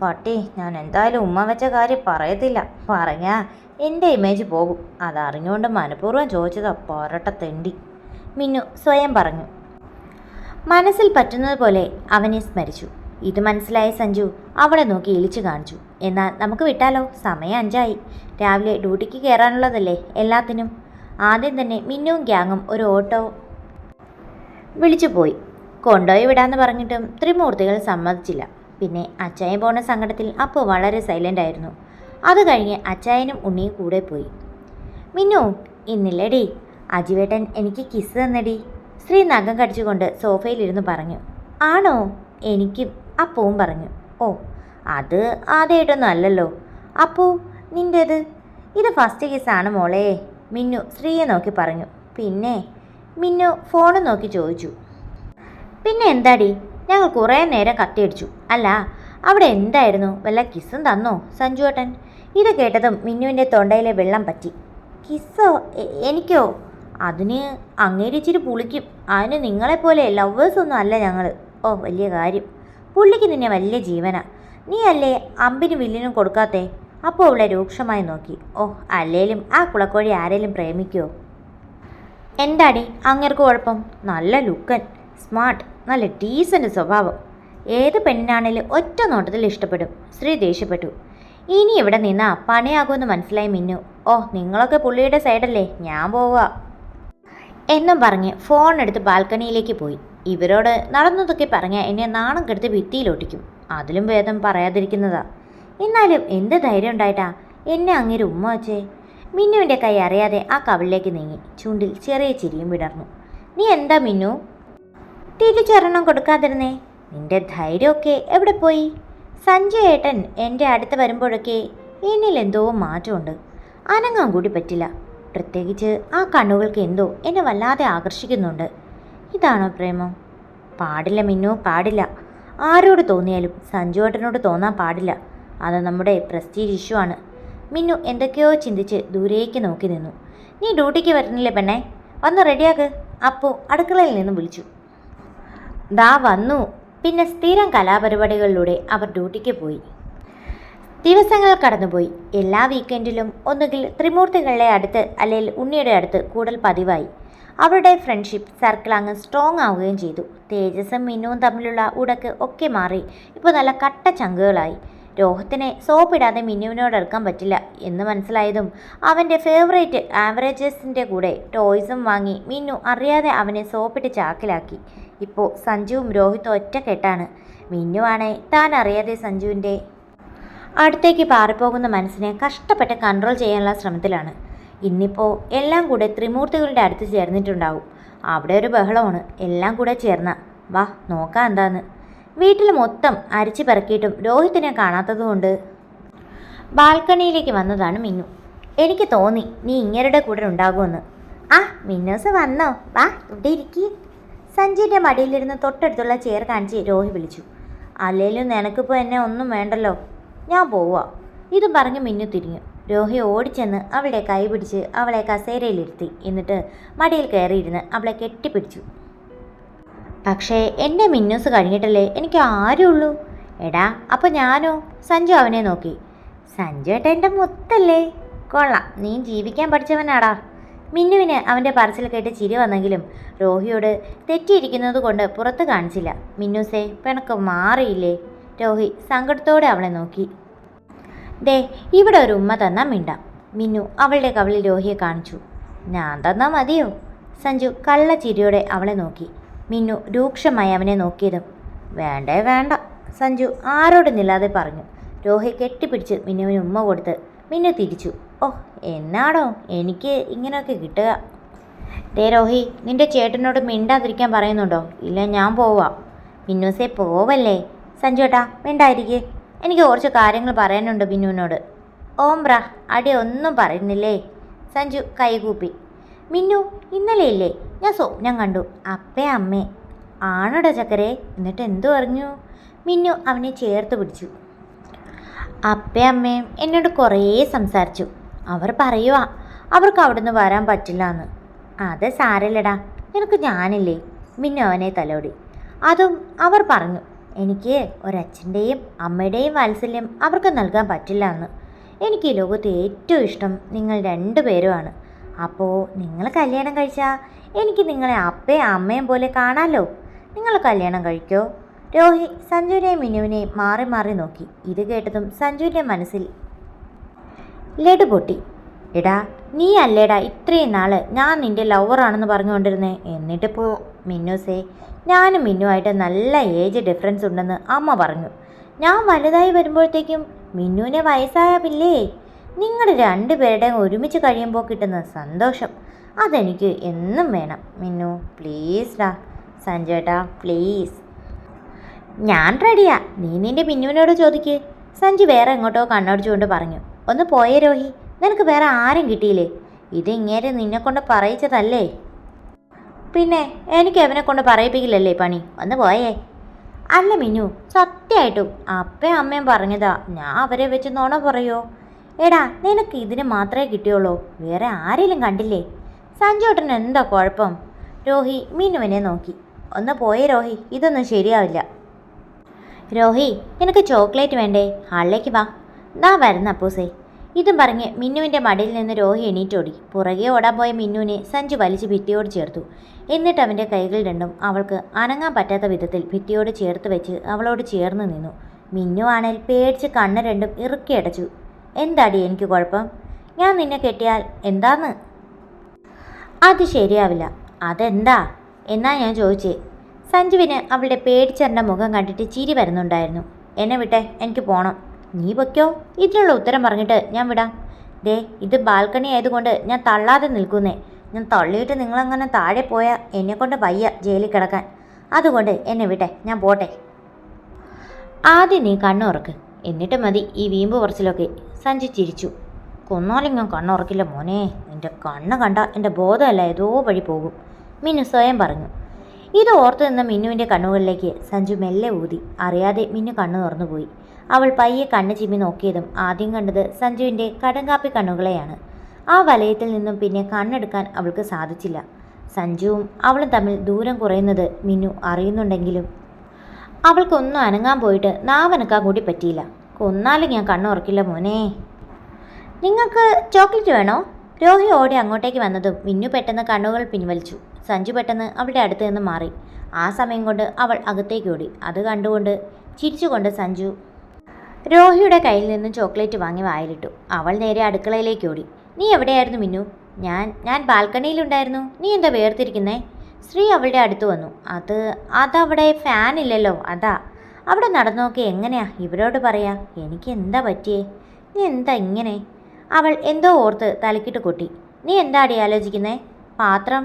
പട്ടി, ഞാൻ എന്തായാലും ഉമ്മ വെച്ച കാര്യം പറയത്തില്ല. പറഞ്ഞാ എൻ്റെ ഇമേജ് പോകും. അതറിഞ്ഞുകൊണ്ട് മനഃപൂർവ്വം ചോദിച്ചതാ, പോരട്ട തെണ്ടി. മിന്നു സ്വയം പറഞ്ഞു. മനസ്സിൽ പറ്റുന്നത് പോലെ അവനെ സ്മരിച്ചു. ഇത് മനസ്സിലായ സഞ്ജു അവളെ നോക്കി ഇളിച്ചു കാണിച്ചു. എന്നാൽ നമുക്ക് വിട്ടാലോ? സമയം 5 രാവിലെ ഡ്യൂട്ടിക്ക് കയറാനുള്ളതല്ലേ എല്ലാത്തിനും. ആദ്യം തന്നെ മിന്നുവും ഗ്യാങ്ങും ഒരു ഓട്ടോ വിളിച്ചു പോയി. കൊണ്ടുപോയി വിടാമെന്ന് പറഞ്ഞിട്ടും ത്രിമൂർത്തികൾ സമ്മതിച്ചില്ല. പിന്നെ അച്ചായൻ പോണ സങ്കടത്തിൽ അപ്പോൾ വളരെ സൈലൻ്റ് ആയിരുന്നു. അത് കഴിഞ്ഞ് അച്ചായനും ഉണ്ണിയും കൂടെ പോയി. മിന്നു, ഇന്നില്ലേടി അജുവേട്ടൻ എനിക്ക് കിസ് തന്നെടി. ശ്രീ നഖം കടിച്ചുകൊണ്ട് സോഫയിലിരുന്ന് പറഞ്ഞു. ആണോ? എനിക്കും. അപ്പവും പറഞ്ഞു. ഓ, അത് ആദ്യമായിട്ടൊന്നും അല്ലല്ലോ. അപ്പോൾ നിൻ്റേത്? ഇത് ഫസ്റ്റ് കിസ്സാണ് മോളെ. മിന്നു ശ്രീയെ നോക്കി പറഞ്ഞു. പിന്നെ? മിന്നു ഫോൺ നോക്കി ചോദിച്ചു. പിന്നെ എന്താടി? ഞങ്ങൾ കുറേ നേരം കത്തിയടിച്ചു. അല്ല, അവിടെ എന്തായിരുന്നു? വല്ല കിസ്സും തന്നോ സഞ്ജുവേട്ടൻ? ഇത് കേട്ടതും മിന്നുവിൻ്റെ തൊണ്ടയിലെ വെള്ളം പറ്റി. കിസ്സോ? എനിക്കോ? അതിന് അങ്ങേര് ഇച്ചിരി പുളിക്കും. അതിന് നിങ്ങളെപ്പോലെ ലവേഴ്സൊന്നും അല്ല ഞങ്ങൾ. ഓ വലിയ കാര്യം. പുള്ളിക്ക് നിന്നെ വലിയ ജീവനാ. നീ അല്ലേ അമ്പിനും വില്ലിനും കൊടുക്കാത്തേ? അപ്പോൾ അവളെ രൂക്ഷമായി നോക്കി. ഓ അല്ലേലും ആ കുളക്കോഴി ആരേലും പ്രേമിക്കുമോ? എന്താടി അങ്ങേർക്ക് കുഴപ്പം? നല്ല ലുക്കൻ, സ്മാർട്ട്, നല്ല ഡീസൻ്റ് സ്വഭാവം. ഏത് പെണ്ണിനാണേലും ഒറ്റ നോട്ടത്തിൽ ഇഷ്ടപ്പെടും. ശ്രീ ദേഷ്യപ്പെട്ടു. ഇനി ഇവിടെ നിന്നാ പണിയാകുമെന്ന് മനസ്സിലായി മിന്നു. ഓ നിങ്ങളൊക്കെ പുള്ളിയുടെ സൈഡല്ലേ, ഞാൻ പോവുക എന്നും പറഞ്ഞ് ഫോൺ എടുത്ത് ബാൽക്കണിയിലേക്ക് പോയി. ഇവരോട് നടന്നതൊക്കെ പറഞ്ഞാൽ എന്നെ നാണം കെടുത്ത് ഭിത്തിയിലൊട്ടിക്കും. അതിലും ഭേദം പറയാതിരിക്കുന്നതാ. എന്നാലും എന്ത് ധൈര്യം ഉണ്ടായിട്ടാ എന്നെ അങ്ങേര് ഉമ്മ വച്ചേ? മിന്നുവിൻ്റെ കൈ അറിയാതെ ആ കവിളിലേക്ക് നീങ്ങി. ചുണ്ടിൽ ചെറിയ ചിരിയും വിടർന്നു. നീ എന്താ മിന്നു തിരിച്ചൊരെണ്ണം കൊടുക്കാതിരുന്നേ? നിന്റെ ധൈര്യമൊക്കെ എവിടെ പോയി? സഞ്ജയ് ഏട്ടൻ എൻ്റെ അടുത്ത് വരുമ്പോഴൊക്കെ എന്നിൽ എന്തോ മാറ്റമുണ്ട്. അനങ്ങാൻ കൂടി പറ്റില്ല. പ്രത്യേകിച്ച് ആ കണ്ണുകൾക്ക് എന്തോ എന്നെ വല്ലാതെ ആകർഷിക്കുന്നുണ്ട്. ഇതാണോ പ്രേമം? പാടില്ല മിന്നു, പാടില്ല. ആരോട് തോന്നിയാലും സഞ്ജു ഏട്ടനോട് തോന്നാൻ പാടില്ല. അത് നമ്മുടെ പ്രസ്റ്റീജ് ഇഷ്യൂ ആണ്. മിന്നു എന്തൊക്കെയോ ചിന്തിച്ച് ദൂരേക്ക് നോക്കി നിന്നു. നീ ഡ്യൂട്ടിക്ക് വരുന്നില്ലേ പെണ്ണേ? വന്ന് റെഡിയാക്ക്. അപ്പോൾ അടുക്കളയിൽ നിന്ന് വിളിച്ചു. ദാ വന്നു. പിന്നെ സ്ഥിരം കലാപരിപാടികളിലൂടെ അവർ ഡ്യൂട്ടിക്ക് പോയി. ദിവസങ്ങൾ കടന്നുപോയി. എല്ലാ വീക്കെൻഡിലും ഒന്നുകിൽ ത്രിമൂർത്തികളുടെ അടുത്ത് അല്ലെങ്കിൽ ഉണ്ണിയുടെ അടുത്ത് കൂടൽ പതിവായി. അവരുടെ ഫ്രണ്ട്ഷിപ്പ് സർക്കിൾ അങ്ങ് സ്ട്രോങ് ആവുകയും ചെയ്തു. തേജസും മിന്നുവും തമ്മിലുള്ള ഉടക്ക് ഒക്കെ മാറി ഇപ്പോൾ നല്ല കട്ട ചങ്കുകളായി. രോഹത്തിനെ സോപ്പിടാതെ മിന്നുവിനോട് എടുക്കാൻ പറ്റില്ല എന്ന് മനസ്സിലായതും അവൻ്റെ ഫേവറേറ്റ് ആവറേജസിൻ്റെ കൂടെ ടോയ്സും വാങ്ങി മിന്നു അറിയാതെ അവനെ സോപ്പിട്ട് ചാക്കിലാക്കി. ഇപ്പോൾ സഞ്ജുവും രോഹിത്തും ഒറ്റക്കെട്ടാണ്. മിന്നുവാണേ താൻ അറിയാതെ സഞ്ജുവിൻ്റെ അടുത്തേക്ക് പാറിപ്പോകുന്ന മനസ്സിനെ കഷ്ടപ്പെട്ട് കൺട്രോൾ ചെയ്യാനുള്ള ശ്രമത്തിലാണ്. ഇന്നിപ്പോൾ എല്ലാം കൂടെ ത്രിമൂർത്തികളുടെ അടുത്ത് ചേർന്നിട്ടുണ്ടാവും. അവിടെ ഒരു ബഹളമാണ്. എല്ലാം കൂടെ ചേർന്ന വാ നോക്കാം എന്താന്ന്. വീട്ടിൽ മൊത്തം അരിച്ചു പെറുക്കിയിട്ടും രോഹിത്തിനെ കാണാത്തതുകൊണ്ട് ബാൽക്കണിയിലേക്ക് വന്നതാണ് മിന്നു. എനിക്ക് തോന്നി നീ ഇങ്ങരുടെ കൂടെ ഉണ്ടാകുമെന്ന്. ആ മിന്നൂസ് വന്നോ? വാ ഇവിടെ ഇരിക്കുക. സഞ്ജുവിൻ്റെ മടിയിലിരുന്ന് തൊട്ടടുത്തുള്ള ചെയർ കാണിച്ച് രോഹി വിളിച്ചു. അല്ലേലും നിനക്കിപ്പോൾ എന്നെ ഒന്നും വേണ്ടല്ലോ, ഞാൻ പോവാ. ഇതും പറഞ്ഞ് മിന്നു തിരിഞ്ഞു. രോഹി ഓടിച്ചെന്ന് അവളുടെ കൈ പിടിച്ച് അവളെ കസേരയിലിരുത്തി. എന്നിട്ട് മടിയിൽ കയറിയിരുന്ന് അവളെ കെട്ടിപ്പിടിച്ചു. പക്ഷേ എൻ്റെ മിന്നൂസ് കഴിഞ്ഞിട്ടല്ലേ എനിക്ക് ആരുള്ളൂ. എടാ അപ്പോൾ ഞാനോ? സഞ്ജു അവനെ നോക്കി. സഞ്ജു ഏട്ടാ എൻ്റെ മുത്തല്ലേ? കൊള്ളാം, നീ ജീവിക്കാൻ പഠിച്ചവനാടാ. മിന്നുവിന് അവൻ്റെ പറച്ചിൽ കേട്ട് ചിരി വന്നെങ്കിലും രോഹിയോട് തെറ്റിയിരിക്കുന്നത് കൊണ്ട് പുറത്ത് കാണിച്ചില്ല. മിന്നൂസേ പിണക്കം മാറിയില്ലേ? രോഹി സങ്കടത്തോടെ അവളെ നോക്കി. ദേ ഇവിടെ ഒരു ഉമ്മ തന്നാൽ മിണ്ടാം. മിന്നു അവളുടെ കവിളിൽ രോഹിയെ കാണിച്ചു. ഞാൻ തന്നാൽ മതിയോ? സഞ്ജു കള്ള ചിരിയോടെ അവളെ നോക്കി. മിന്നു രൂക്ഷമായി അവനെ നോക്കിയതും വേണ്ടേ വേണ്ട, സഞ്ജു ആരോടുന്നില്ലാതെ പറഞ്ഞു. രോഹി കെട്ടിപ്പിടിച്ച് മിന്നുവിന് ഉമ്മ കൊടുത്ത് മിന്നു തിരിച്ചു. ഓ എന്നാടോ എനിക്ക് ഇങ്ങനെയൊക്കെ കിട്ടുക? ദേ രോഹി, നിന്റെ ചേട്ടനോട് മിണ്ടാതിരിക്കാൻ പറയുന്നുണ്ടോ? ഇല്ല ഞാൻ പോവാം. മിന്നൂസേ പോവല്ലേ? സഞ്ജു ഏട്ടാ മിണ്ടായിരിക്കേ, എനിക്ക് കുറച്ച് കാര്യങ്ങൾ പറയാനുണ്ട് മിന്നുവിനോട്. ഓംബ്ര അടി ഒന്നും പറയുന്നില്ലേ? സഞ്ജു കൈകൂപ്പി. മിന്നു ഇന്നലെയില്ലേ ഞാൻ സ്വപ്നം കണ്ടു. അപ്പേ അമ്മേ. ആണോടാ ചക്കരെ? എന്നിട്ട് എന്തു പറഞ്ഞു? മിന്നു അവനെ ചേർത്ത് പിടിച്ചു. അപ്പേ അമ്മയും എന്നോട് കുറേ സംസാരിച്ചു. അവർ പറയുക അവർക്ക് അവിടുന്ന് വരാൻ പറ്റില്ല എന്ന്. അത് സാരല്ലടാ, നിനക്ക് ഞാനില്ലേ? മിന്നു അവനെ തലോടി. അതും അവർ പറഞ്ഞു എനിക്ക് ഒരച്ഛൻ്റെയും അമ്മയുടെയും വാത്സല്യം അവർക്ക് നൽകാൻ പറ്റില്ല എന്ന്. എനിക്ക് ഈ ലോകത്ത് ഏറ്റവും ഇഷ്ടം നിങ്ങൾ രണ്ടുപേരുമാണ്. അപ്പോൾ നിങ്ങൾ കല്യാണം കഴിച്ചാൽ എനിക്ക് നിങ്ങളെ അപ്പയും അമ്മയും പോലെ കാണാമല്ലോ. നിങ്ങൾ കല്യാണം കഴിക്കോ? രോഹി സഞ്ജുവിനെയും മിന്നുവിനെയും മാറി മാറി നോക്കി. ഇത് കേട്ടതും സഞ്ജുവിൻ്റെ മനസ്സിൽ ലഡു പൊട്ടി. എടാ നീ അല്ലേടാ ഇത്രയും നാൾ ഞാൻ നിൻ്റെ ലവറാണെന്ന് പറഞ്ഞുകൊണ്ടിരുന്നേ. എന്നിട്ടിപ്പോൾ മിന്നൂസേ ഞാനും മിന്നുവായിട്ട് നല്ല ഏജ് ഡിഫറൻസ് ഉണ്ടെന്ന് അമ്മ പറഞ്ഞു. ഞാൻ വലുതായി വരുമ്പോഴത്തേക്കും മിന്നുവിനെ വയസ്സായാവില്ലേ? നിങ്ങളുടെ രണ്ടുപേരുടെയും ഒരുമിച്ച് കഴിയുമ്പോൾ കിട്ടുന്ന സന്തോഷം അതെനിക്ക് എന്നും വേണം. മിന്നു പ്ലീസ് ഡാ. സഞ്ജുവേട്ടാ പ്ലീസ്. ഞാൻ റെഡിയാ, നീ നിൻ്റെ മിന്നുവിനോട് ചോദിക്ക്. സഞ്ജു വേറെ എങ്ങോട്ടോ കണ്ണടിച്ചുകൊണ്ട് പറഞ്ഞു. ഒന്ന് പോയേ രോഹി, നിനക്ക് വേറെ ആരും കിട്ടിയില്ലേ? ഇത് ഇങ്ങേരെ നിന്നെ കൊണ്ട് പറയിച്ചതല്ലേ? പിന്നെ എനിക്ക് അവനെ കൊണ്ട് പറയിപ്പിക്കില്ലല്ലേ പണി. ഒന്ന് പോയേ. അല്ല മിന്നു, സത്യമായിട്ടും അപ്പയും അമ്മയും പറഞ്ഞതാ, ഞാൻ അവരെ വെച്ച് നുണ പറയോ? എടാ നിനക്ക് ഇതിന് മാത്രമേ കിട്ടിയുള്ളൂ, വേറെ ആരെങ്കിലും കണ്ടില്ലേ? സഞ്ജുവേട്ടന് എന്താ കുഴപ്പം? രോഹി മിന്നുവിനെ നോക്കി. ഒന്ന് പോയേ രോഹി, ഇതൊന്നും ശരിയാവില്ല. രോഹി നിനക്ക് ചോക്ലേറ്റ് വേണ്ടേ? ഹാളിലേക്ക് വാ. ദാ വരുന്ന അപ്പൂസേ. ഇതും പറഞ്ഞ് മിന്നുവിൻ്റെ മടിയിൽ നിന്ന് രോഹി എണീറ്റോടി. പുറകെ ഓടാൻ പോയ മിന്നുവിനെ സഞ്ജു വലിച്ച് ഭിത്തിയോട് ചേർത്തു. എന്നിട്ട് അവൻ്റെ കൈകൾ രണ്ടും അവൾക്ക് അനങ്ങാൻ പറ്റാത്ത വിധത്തിൽ ഭിത്തിയോട് ചേർത്ത് വെച്ച് അവളോട് ചേർന്ന് നിന്നു. മിന്നു ആണേൽ പേടിച്ച് കണ്ണ് രണ്ടും ഇറുക്കിയടച്ചു. എന്താടി എനിക്ക് കുഴപ്പം? ഞാൻ നിന്നെ കെട്ടിയാൽ എന്താന്ന്? അത് ശരിയാവില്ല. അതെന്താ എന്നാ ഞാൻ ചോദിച്ചേ. സഞ്ജുവിന് അവളുടെ പേടിച്ചറിൻ്റെ മുഖം കണ്ടിട്ട് ചിരി വരുന്നുണ്ടായിരുന്നു. എന്നെ വിട്ടെ, എനിക്ക് പോകണം. നീ പൊയ്ക്കോ. ഇതിനുള്ള ഉത്തരം പറഞ്ഞിട്ട് ഞാൻ വിടാം. ദേ ഇത് ബാൽക്കണി ആയതുകൊണ്ട് ഞാൻ തള്ളാതെ നിൽക്കുന്നേ. ഞാൻ തള്ളിയിട്ട് നിങ്ങളങ്ങനെ താഴെ പോയാൽ എന്നെക്കൊണ്ട് വയ്യ ജയിലിൽ കിടക്കാൻ. അതുകൊണ്ട് എന്നെ വിട്ടെ, ഞാൻ പോട്ടെ. ആദ്യം നീ കണ്ണുറക്ക്, എന്നിട്ട് മതി ഈ വീമ്പ് പറച്ചിലൊക്കെ. സഞ്ജു ചിരിച്ചു. കൊന്നാലും ഞാൻ കണ്ണുറക്കില്ല മോനെ. എൻ്റെ കണ്ണ് കണ്ട എൻ്റെ ബോധമല്ല ഏതോ വഴി പോകും, മിന്നു സ്വയം പറഞ്ഞു. ഇത് ഓർത്തു നിന്ന മിന്നുവിൻ്റെ കണ്ണുകളിലേക്ക് സഞ്ജു മെല്ലെ ഊതി. അറിയാതെ മിന്നു കണ്ണു തുറന്നുപോയി. അവൾ പയ്യെ കണ്ണ് ചിമ്മി നോക്കിയതും ആദ്യം കണ്ടത് സഞ്ജുവിൻ്റെ കടുങ്കാപ്പി കണ്ണുകളെയാണ്. ആ വലയത്തിൽ നിന്നും പിന്നെ കണ്ണെടുക്കാൻ അവൾക്ക് സാധിച്ചില്ല. സഞ്ജുവും അവളും തമ്മിൽ ദൂരം കുറയുന്നത് മിന്നു അറിയുന്നുണ്ടെങ്കിലും അവൾക്കൊന്നും അനങ്ങാൻ പോയിട്ട് നാവനക്കാൻ കൂടി പറ്റിയില്ല. കൊന്നാലും ഞാൻ കണ്ണുറക്കില്ല മോനെ. നിങ്ങൾക്ക് ചോക്ലേറ്റ് വേണോ? രോഹി ഓടി അങ്ങോട്ടേക്ക് വന്നതും മിന്നു പെട്ടെന്ന് കണ്ണുകൾ പിൻവലിച്ചു. സഞ്ജു പെട്ടെന്ന് അവളുടെ അടുത്ത് നിന്ന് മാറി. ആ സമയം കൊണ്ട് അവൾ അകത്തേക്ക് ഓടി. അത് കണ്ടുകൊണ്ട് ചിരിച്ചുകൊണ്ട് സഞ്ജു രോഹിയുടെ കയ്യിൽ നിന്നും ചോക്ലേറ്റ് വാങ്ങി വായിലിട്ടു. അവൾ നേരെ അടുക്കളയിലേക്ക് ഓടി. നീ എവിടെയായിരുന്നു മിന്നു? ഞാൻ ബാൽക്കണിയിലുണ്ടായിരുന്നു. നീ എന്താ വേർതിരിക്കുന്നേ? ശ്രീ അവളുടെ അടുത്ത് വന്നു. അതവിടെ ഫാൻ ഇല്ലല്ലോ, അതാ. അവിടെ നടന്നു നോക്കി. എങ്ങനെയാ ഇവരോട് പറയാ? എനിക്ക് എന്താ പറ്റിയേ? നീ എന്താ ഇങ്ങനെ? അവൾ എന്തോ ഓർത്ത് തലക്കിട്ട് കൊട്ടി. നീ എന്താടി ആലോചിക്കുന്നേ? പാത്രം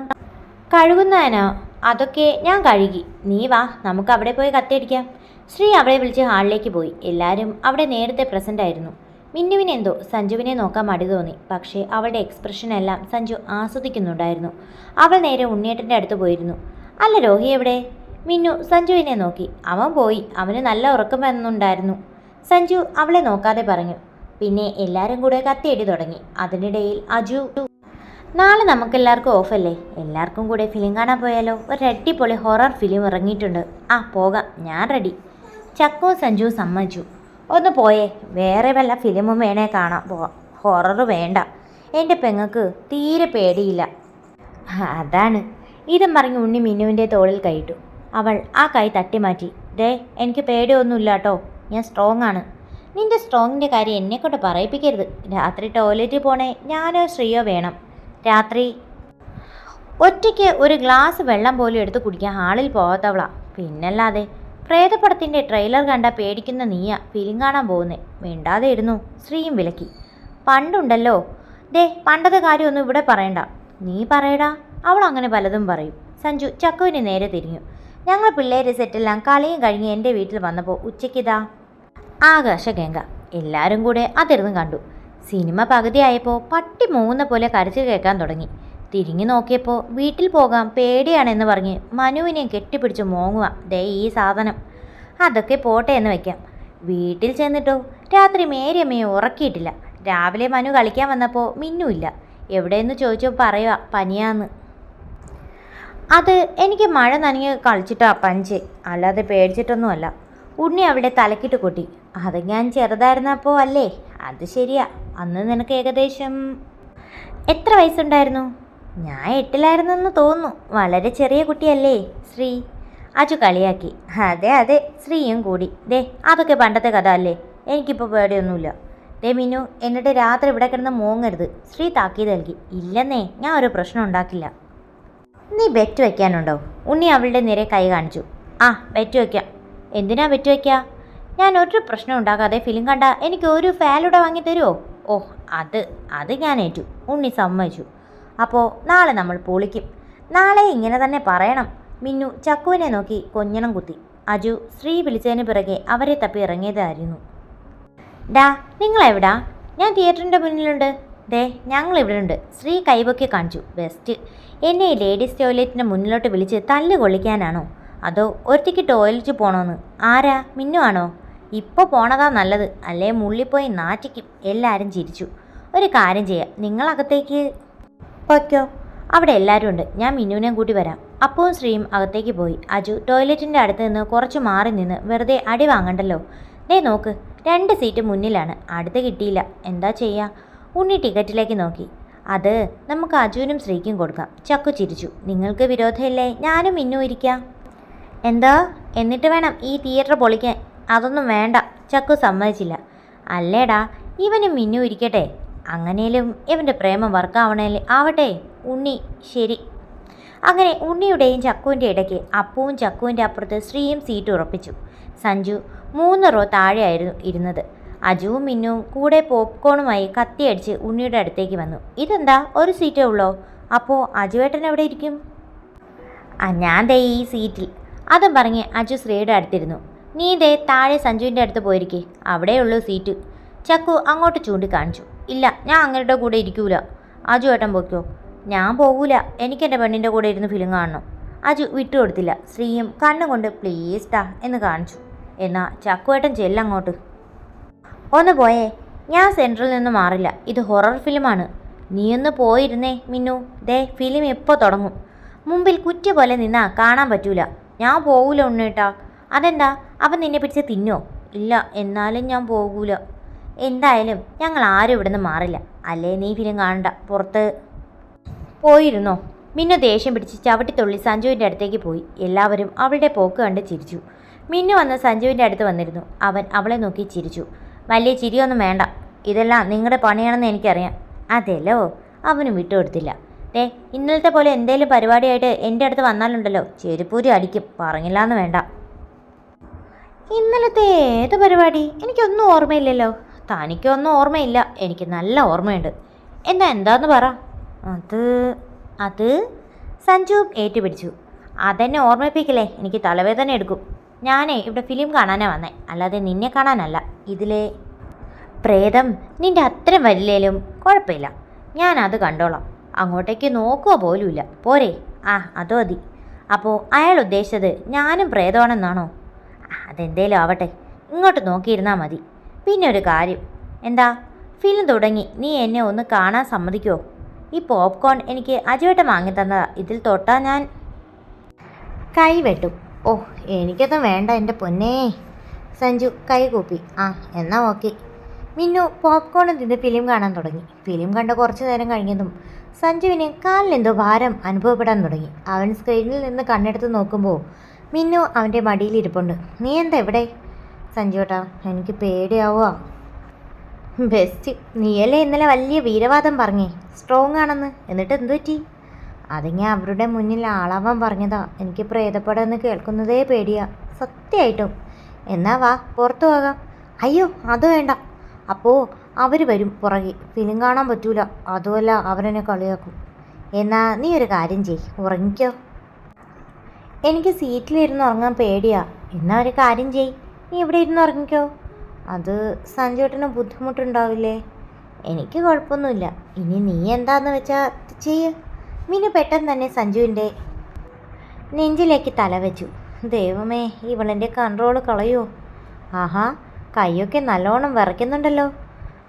കഴുകുന്നതിനോ? അതൊക്കെ ഞാൻ കഴുകി. നീ വാ, നമുക്ക് അവിടെ പോയി കത്തിയടിക്കാം. ശ്രീ അവളെ വിളിച്ച് ഹാളിലേക്ക് പോയി. എല്ലാവരും അവിടെ നേരത്തെ പ്രസൻ്റ് ആയിരുന്നു. മിന്നുവിനെന്തോ സഞ്ജുവിനെ നോക്കാൻ മടി തോന്നി. പക്ഷേ അവളുടെ എക്സ്പ്രഷനെല്ലാം സഞ്ജു ആസ്വദിക്കുന്നുണ്ടായിരുന്നു. അവൾ നേരെ ഉണ്ണിയേട്ടൻ്റെ അടുത്ത് പോയിരുന്നു. അല്ല രോഹി എവിടെ? മിന്നു സഞ്ജുവിനെ നോക്കി. അവൻ പോയി, അവന് നല്ല ഉറക്കം വന്നുണ്ടായിരുന്നു. സഞ്ജു അവളെ നോക്കാതെ പറഞ്ഞു. പിന്നെ എല്ലാവരും കൂടെ കത്തിയടി തുടങ്ങി. അതിനിടയിൽ അജു, നാളെ നമുക്കെല്ലാവർക്കും ഓഫല്ലേ? എല്ലാവർക്കും കൂടെ ഫിലിം കാണാൻ പോയാലോ? ഒരു അടിപൊളി ഹൊറർ ഫിലിം ഇറങ്ങിയിട്ടുണ്ട്. ആ പോകാം, ഞാൻ റെഡി. ചക്കുവും സഞ്ജുവും സമ്മതിച്ചു. ഒന്ന് പോയേ, വേറെ വല്ല ഫിലിമും വേണേ കാണാം പോവാം. ഹൊറർ വേണ്ട, എൻ്റെ പെങ്ങൾക്ക് തീരെ പേടിയില്ല. അതാണ്. ഇതും പറഞ്ഞ് ഉണ്ണി മിന്നുവിൻ്റെ തോളിൽ കൈയിട്ടു. അവൾ ആ കൈ തട്ടി മാറ്റി. ദേ എനിക്ക് പേടിയൊന്നുമില്ല കേട്ടോ, ഞാൻ സ്ട്രോങ് ആണ്. നിൻ്റെ സ്ട്രോങ്ങിൻ്റെ കാര്യം എന്നെക്കൊണ്ട് പറയിപ്പിക്കരുത്. രാത്രി ടോയ്ലറ്റിൽ പോണേ ഞാനോ ശ്രീയോ വേണം. രാത്രി ഒറ്റയ്ക്ക് ഒരു ഗ്ലാസ് വെള്ളം പോലും എടുത്ത് കുടിക്കാൻ ഹാളിൽ പോകാത്തവളാ. പിന്നല്ലാതെ പ്രേതപ്പടത്തിൻ്റെ ട്രെയിലർ കണ്ട പേടിക്കുന്ന നീയാ ഫിലിം കാണാൻ പോകുന്നേ. മിണ്ടാതെ ഇരുന്നു. ശ്രീയും വിലക്കി. പണ്ടുണ്ടല്ലോ. ദേ പണ്ടത്തെ കാര്യമൊന്നും ഇവിടെ പറയണ്ട. നീ പറയടാ. അവൾ അങ്ങനെ പലതും പറയും. സഞ്ജു ചക്കുവിന് നേരെ തിരിഞ്ഞു. ഞങ്ങൾ പിള്ളേരെ സെറ്റെല്ലാം കളിയും കഴിഞ്ഞ് എൻ്റെ വീട്ടിൽ വന്നപ്പോൾ ഉച്ചയ്ക്കിതാ ആകാശഗംഗ. എല്ലാവരും കൂടെ അതിരുന്ന് കണ്ടു. സിനിമ പകുതിയായപ്പോൾ പട്ടി മൂങ്ങുന്ന പോലെ കരച്ചിൽ കേൾക്കാൻ തുടങ്ങി. തിരിഞ്ഞു നോക്കിയപ്പോൾ വീട്ടിൽ പോകാം പേടിയാണെന്ന് പറഞ്ഞ് മനുവിനെ കെട്ടിപ്പിടിച്ച് മോങ്ങുക. ദേ ഈ സാധനം. അതൊക്കെ പോട്ടെ എന്ന് വയ്ക്കാം. വീട്ടിൽ ചെന്നിട്ടോ രാത്രി മേരിയമ്മയെ ഉറക്കിയിട്ടില്ല. രാവിലെ മനു കളിക്കാൻ വന്നപ്പോൾ മിന്നുമില്ല. എവിടെയെന്ന് ചോദിച്ചപ്പോൾ പറയുക പനിയാന്ന്. അത് എനിക്ക് മഴ നനഞ്ഞ് കളിച്ചിട്ടാ പഞ്ച്, അല്ലാതെ പേടിച്ചിട്ടൊന്നുമല്ല. ഉണ്ണി അവിടെ തലക്കിട്ട് കൊട്ടി. അത് ഞാൻ ചെറുതായിരുന്നപ്പോൾ അല്ലേ? അത് ശരിയാ. അന്ന് നിനക്ക് ഏകദേശം എത്ര വയസ്സുണ്ടായിരുന്നു? ഞാൻ 8-ലായിരുന്നെന്ന് തോന്നുന്നു. വളരെ ചെറിയ കുട്ടിയല്ലേ ശ്രീ? അജു കളിയാക്കി. അതെ ശ്രീയും കൂടി. ദേ അതൊക്കെ പണ്ടത്തെ കഥ അല്ലേ, എനിക്കിപ്പോൾ പേടിയൊന്നുമില്ല. ദേ മിന്നു, എന്നിട്ട് രാത്രി ഇവിടെ കിടന്ന് മോങ്ങരുത്. ശ്രീ താക്കീത് നൽകി. ഇല്ലെന്നേ, ഞാൻ ഒരു പ്രശ്നം ഉണ്ടാക്കില്ല. നീ ബെറ്റ് വയ്ക്കാനുണ്ടോ? ഉണ്ണി അവളുടെ നേരെ കൈ കാണിച്ചു. ആ ബെറ്റ് വയ്ക്കാം. എന്തിനാ ബെറ്റ് വയ്ക്കുക? ഞാൻ ഒരു പ്രശ്നം ഉണ്ടാക്കാതെ ഫിലിം കണ്ട എനിക്ക് ഒരു ഫാലൂടെ വാങ്ങി തരുമോ? ഓ അത് ഞാൻ ഏറ്റു. ഉണ്ണി സമ്മതിച്ചു. അപ്പോൾ നാളെ നമ്മൾ പൊളിക്കും. നാളെ ഇങ്ങനെ തന്നെ പറയണം. മിന്നു ചക്കുവിനെ നോക്കി കൊഞ്ഞണം കുത്തി. അജു ശ്രീ വിളിച്ചതിന് പിറകെ അവരെ തപ്പി ഇറങ്ങിയതായിരുന്നു. ഡാ നിങ്ങളെവിടാ? ഞാൻ തിയേറ്ററിൻ്റെ മുന്നിലുണ്ട്. ദേ ഞങ്ങളിവിടെ ഉണ്ട്. ശ്രീ കൈപൊക്കി കാണിച്ചു. ബെസ്റ്റ്. എന്നെ ഈ ലേഡീസ് ടോയ്ലറ്റിൻ്റെ മുന്നിലോട്ട് വിളിച്ച് തല്ല് കൊള്ളിക്കാനാണോ? അതോ ഒറ്റയ്ക്ക് ടോയ്ലറ്റ് പോകണമെന്ന്? ആരാ? മിന്നു ആണോ? ഇപ്പോൾ പോണതാ നല്ലത്, അല്ലേ മുള്ളിപ്പോയി നാറ്റിക്കും. എല്ലാവരും ചിരിച്ചു. ഒരു കാര്യം ചെയ്യാം, നിങ്ങളകത്തേക്ക് പൊയ്ക്കോ, അവിടെ എല്ലാവരും ഉണ്ട്. ഞാൻ മിന്നുവിനെയും കൂട്ടി വരാം. അപ്പവും ശ്രീയും അകത്തേക്ക് പോയി. അജു ടോയ്ലറ്റിൻ്റെ അടുത്ത് നിന്ന് കുറച്ച് മാറി നിന്ന് വെറുതെ അടി വാങ്ങണ്ടല്ലോ. ദേ നോക്ക്, 2 സീറ്റ് മുന്നിലാണ്, അടുത്ത് കിട്ടിയില്ല. എന്താ ചെയ്യുക? ഉണ്ണി ടിക്കറ്റിലേക്ക് നോക്കി. അത് നമുക്ക് അജുവിനും ശ്രീക്കും കൊടുക്കാം. ചക്കു ചിരിച്ചു. നിങ്ങൾക്ക് വിരോധമില്ലേ ഞാനും മിന്നു ഇരിക്കാം? എന്താ? എന്നിട്ട് വേണം ഈ തിയേറ്റർ പൊളിക്കാൻ. അതൊന്നും വേണ്ട. ചക്കു സമ്മതിച്ചില്ല. അല്ലേടാ, ഇവനും മിന്നു ഇരിക്കട്ടെ, അങ്ങനെയും ഇവൻ്റെ പ്രേമം വർക്കാവണേലേ ആവട്ടെ. ഉണ്ണി ശരി. അങ്ങനെ ഉണ്ണിയുടെയും ചക്കുവിൻ്റെ ഇടയ്ക്ക് അപ്പുവും ചക്കുവിൻ്റെ അപ്പുറത്ത് ശ്രീയും സീറ്റ് ഉറപ്പിച്ചു. സഞ്ജു 3 റോ താഴെയായിരുന്നു ഇരുന്നത്. അജുവും മിന്നുവും കൂടെ പോപ്കോണുമായി കത്തിയടിച്ച് ഉണ്ണിയുടെ അടുത്തേക്ക് വന്നു. ഇതെന്താ, ഒരു സീറ്റേ ഉള്ളോ? അപ്പോൾ അജുവേട്ടൻ എവിടെ ഇരിക്കും? ഞാൻ ദേ ഈ സീറ്റിൽ. അതും പറഞ്ഞ് അജു ശ്രീയുടെ അടുത്തിരുന്നു. നീ ദേ താഴെ സഞ്ജുവിൻ്റെ അടുത്ത് പോയിരിക്കേ, അവിടെയുള്ളൂ സീറ്റ്. ചക്കു അങ്ങോട്ട് ചൂണ്ടിക്കാണിച്ചു. ഇല്ല, ഞാൻ അങ്ങയുടെ കൂടെ ഇരിക്കൂല. അജു ഏട്ടൻ പോയിക്കോ. ഞാൻ പോകൂല, എനിക്കെൻ്റെ പെണ്ണിൻ്റെ കൂടെ ഇരുന്ന് ഫിലിം കാണണം. അജു വിട്ടുകൊടുത്തില്ല. ശ്രീയും കണ്ണുകൊണ്ട് പ്ലീസ് ടാ എന്ന് കാണിച്ചു. എന്നാ ചക്കുവേട്ടൻ ചെല്ലങ്ങോട്ട്. ഒന്ന് പോയേ, ഞാൻ സെൻട്രൽ നിന്ന് മാറില്ല. ഇത് ഹൊറർ ഫിലിമാണ്. നീയൊന്ന് പോയിരുന്നേ മിന്നു. ദേ ഫിലിം എപ്പോൾ തുടങ്ങും? മുമ്പിൽ കുറ്റ പോലെ നിന്നാ കാണാൻ പറ്റൂല. ഞാൻ പോകൂല ഉണ്ണേട്ടാ. അതെന്താ, അവൻ നിന്നെ പിടിച്ച് തിന്നോ? ഇല്ല, എന്നാലും ഞാൻ പോകൂല. എന്തായാലും ഞങ്ങൾ ആരും ഇവിടുന്ന് മാറില്ല. അല്ലേ നീ ഫിലിം കാണണ്ട, പുറത്ത് പോയിരുന്നോ? മിന്നു ദേഷ്യം പിടിച്ച് ചവിട്ടിത്തുള്ളി സഞ്ജുവിൻ്റെ അടുത്തേക്ക് പോയി. എല്ലാവരും അവളുടെ പോക്ക് കണ്ട് ചിരിച്ചു. മിന്നു വന്ന് സഞ്ജുവിൻ്റെ അടുത്ത് വന്നിരുന്നു. അവൻ അവളെ നോക്കി ചിരിച്ചു. വലിയ ചിരിയൊന്നും വേണ്ട, ഇതെല്ലാം നിങ്ങളുടെ പണിയാണെന്ന് എനിക്കറിയാം. അതെല്ലോ. അവനും വിട്ടുകൊടുത്തില്ല. ഇന്നലത്തെ പോലെ എന്തേലും പരിപാടിയായിട്ട് എൻ്റെ അടുത്ത് വന്നാലുണ്ടല്ലോ, ചെരുപ്പൂരി അടിക്കും, പറഞ്ഞില്ലാന്ന് വേണ്ട. ഇന്നലത്തെ ഏത് പരിപാടി? എനിക്കൊന്നും ഓർമ്മയില്ലല്ലോ. തനിക്കൊന്നും ഓർമ്മയില്ല, എനിക്ക് നല്ല ഓർമ്മയുണ്ട്. എന്താന്ന് പറ. അത് സഞ്ജു ഏറ്റുപിടിച്ചു. അതെന്നെ ഓർമ്മിപ്പിക്കലേ, എനിക്ക് തലവേദന എടുക്കും. ഞാനേ ഇവിടെ ഫിലിം കാണാനാണ് വന്നേ, അല്ലാതെ നിന്നെ കാണാനല്ല. ഇതിലെ പ്രേതം നിൻ്റെ അത്രയും വരില്ലേലും കുഴപ്പമില്ല, ഞാനത് കണ്ടോളാം. അങ്ങോട്ടേക്ക് നോക്കുക പോലുമില്ല. പോരെ? അത് മതി. അപ്പോൾ അയാൾ ഉദ്ദേശിച്ചത് ഞാനും പ്രേതമാണെന്നാണോ? അതെന്തേലും ആവട്ടെ, ഇങ്ങോട്ട് നോക്കിയിരുന്നാൽ മതി. പിന്നെ ഒരു കാര്യം. എന്താ? ഫിലിം തുടങ്ങി നീ എന്നെ ഒന്ന് കാണാൻ സമ്മതിക്കുമോ? ഈ പോപ്കോൺ എനിക്ക് അജുവേട്ടൻ വാങ്ങി തന്നതാ. ഇതിൽ തൊട്ടാൽ ഞാൻ കൈ വെട്ടും. ഓ, എനിക്കൊന്നും വേണ്ട എൻ്റെ പൊന്നേ. സഞ്ജു കൈ കൂപ്പി. എന്നാ ഓക്കെ. മിന്നു പോപ്കോണും തിന്ന് ഫിലിം കാണാൻ തുടങ്ങി. ഫിലിം കണ്ട കുറച്ച് നേരം കഴിഞ്ഞതും സഞ്ജുവിന് കാലിലെന്തോ ഭാരം അനുഭവപ്പെടാൻ തുടങ്ങി. അവൻ സ്ക്രീനിൽ നിന്ന് കണ്ണെടുത്ത് നോക്കുമ്പോൾ മിന്നു അവൻ്റെ മടിയിലിരിപ്പുണ്ട്. നീ എന്താ എവിടെ? സഞ്ജുവേട്ടാ, എനിക്ക് പേടിയാവുക. ബെസ്റ്റ്, നീയല്ലേ ഇന്നലെ വലിയ വീരവാദം പറഞ്ഞേ, സ്ട്രോങ് ആണെന്ന്. എന്നിട്ട് എന്തു പറ്റി? അത് ഞാൻ അവരുടെ മുന്നിൽ ആളാവാൻ പറഞ്ഞതാ. എനിക്ക് പ്രേതപ്പെടാന്ന് കേൾക്കുന്നതേ പേടിയാ, സത്യമായിട്ടും. എന്നാ വാ, പുറത്തു പോകാം. അയ്യോ, അത് വേണ്ട. അപ്പോൾ അവർ വരും പുറകെ, ഫിലിം കാണാൻ പറ്റൂല. അതുമല്ല, അവരെന്നെ കളിയാക്കും. എന്നാ നീ ഒരു കാര്യം ചെയ്, ഉറങ്ങിക്കോ. എനിക്ക് സീറ്റിലിരുന്ന് ഉറങ്ങാൻ പേടിയാ. എന്നാ ഒരു കാര്യം ചെയ്, നീ ഇവിടെ ഇരുന്ന് ഉറങ്ങിക്കോ. അത് സഞ്ജുവേട്ടന് ബുദ്ധിമുട്ടുണ്ടാവില്ലേ? എനിക്ക് കുഴപ്പമൊന്നുമില്ല. ഇനി നീ എന്താന്ന് വെച്ചാൽ ചെയ്യ്. മിനു പെട്ടെന്ന് തന്നെ സഞ്ജുവിൻ്റെ നെഞ്ചിലേക്ക് തല വെച്ചു. ദൈവമേ, ഇവളെൻ്റെ കൺട്രോൾ കളയോ? ആഹാ, കൈയൊക്കെ നല്ലോണം വിറയ്ക്കുന്നുണ്ടല്ലോ.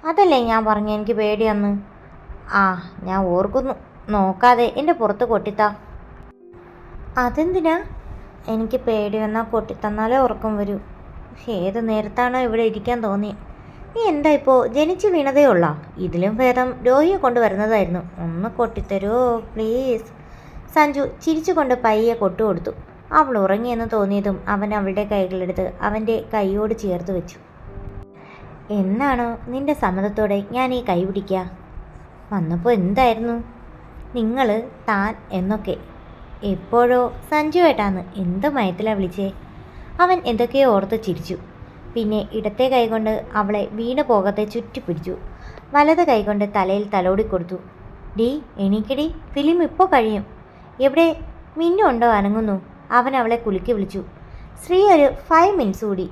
അതല്ലേ ഞാൻ പറഞ്ഞു എനിക്ക് പേടിയാന്ന്. ഞാൻ ഓർക്കുന്നു. നോക്കാതെ എൻ്റെ പുറത്ത് കൊട്ടിത്താ. അതെന്തിനാ? എനിക്ക് പേടി വന്നാൽ കൊട്ടിത്തന്നാലേ ഉറക്കം വരൂ. ഏത് നേരത്താണോ ഇവിടെ ഇരിക്കാൻ തോന്നി. നീ എന്താ ഇപ്പോൾ ജനിച്ചു വീണതേ ഉള്ളാ? ഇതിലും ഭേദം രോഹിയെ കൊണ്ടുവരുന്നതായിരുന്നു. ഒന്ന് കൊട്ടിത്തരുമോ പ്ലീസ്? സഞ്ജു ചിരിച്ചുകൊണ്ട് പയ്യെ കൊട്ടുകൊടുത്തു. അവൾ ഉറങ്ങിയെന്ന് തോന്നിയതും അവൻ അവളുടെ കൈകളെടുത്ത് അവൻ്റെ കൈയോട് ചേർത്ത് വെച്ചു. എന്നാണോ നിന്റെ സമ്മതത്തോടെ ഞാൻ ഈ കൈ പിടിക്കുക? വന്നപ്പോൾ എന്തായിരുന്നു നിങ്ങൾ, താൻ എന്നൊക്കെ. എപ്പോഴോ സഞ്ജുവേട്ടാന്ന് എന്ത് മയത്തിലാണ് വിളിച്ചേ? അവൻ എന്തൊക്കെയോ ഓർത്ത് ചിരിച്ചു. പിന്നെ ഇടത്തെ കൈകൊണ്ട് അവളെ വീണു പോകത്തെ ചുറ്റിപ്പിടിച്ചു. വലത് കൈകൊണ്ട് തലയിൽ തലോടിക്കൊടുത്തു. ഡി എണീക്കടി, ഫിലിം ഇപ്പോൾ കഴിയും. എവിടെ? മിന്നു ഉണ്ടോ അനങ്ങുന്നു? അവൻ അവളെ കുലുക്കി വിളിച്ചു. ശ്രീ ഒരു 5 മിനിറ്റ്സ് കൂടി.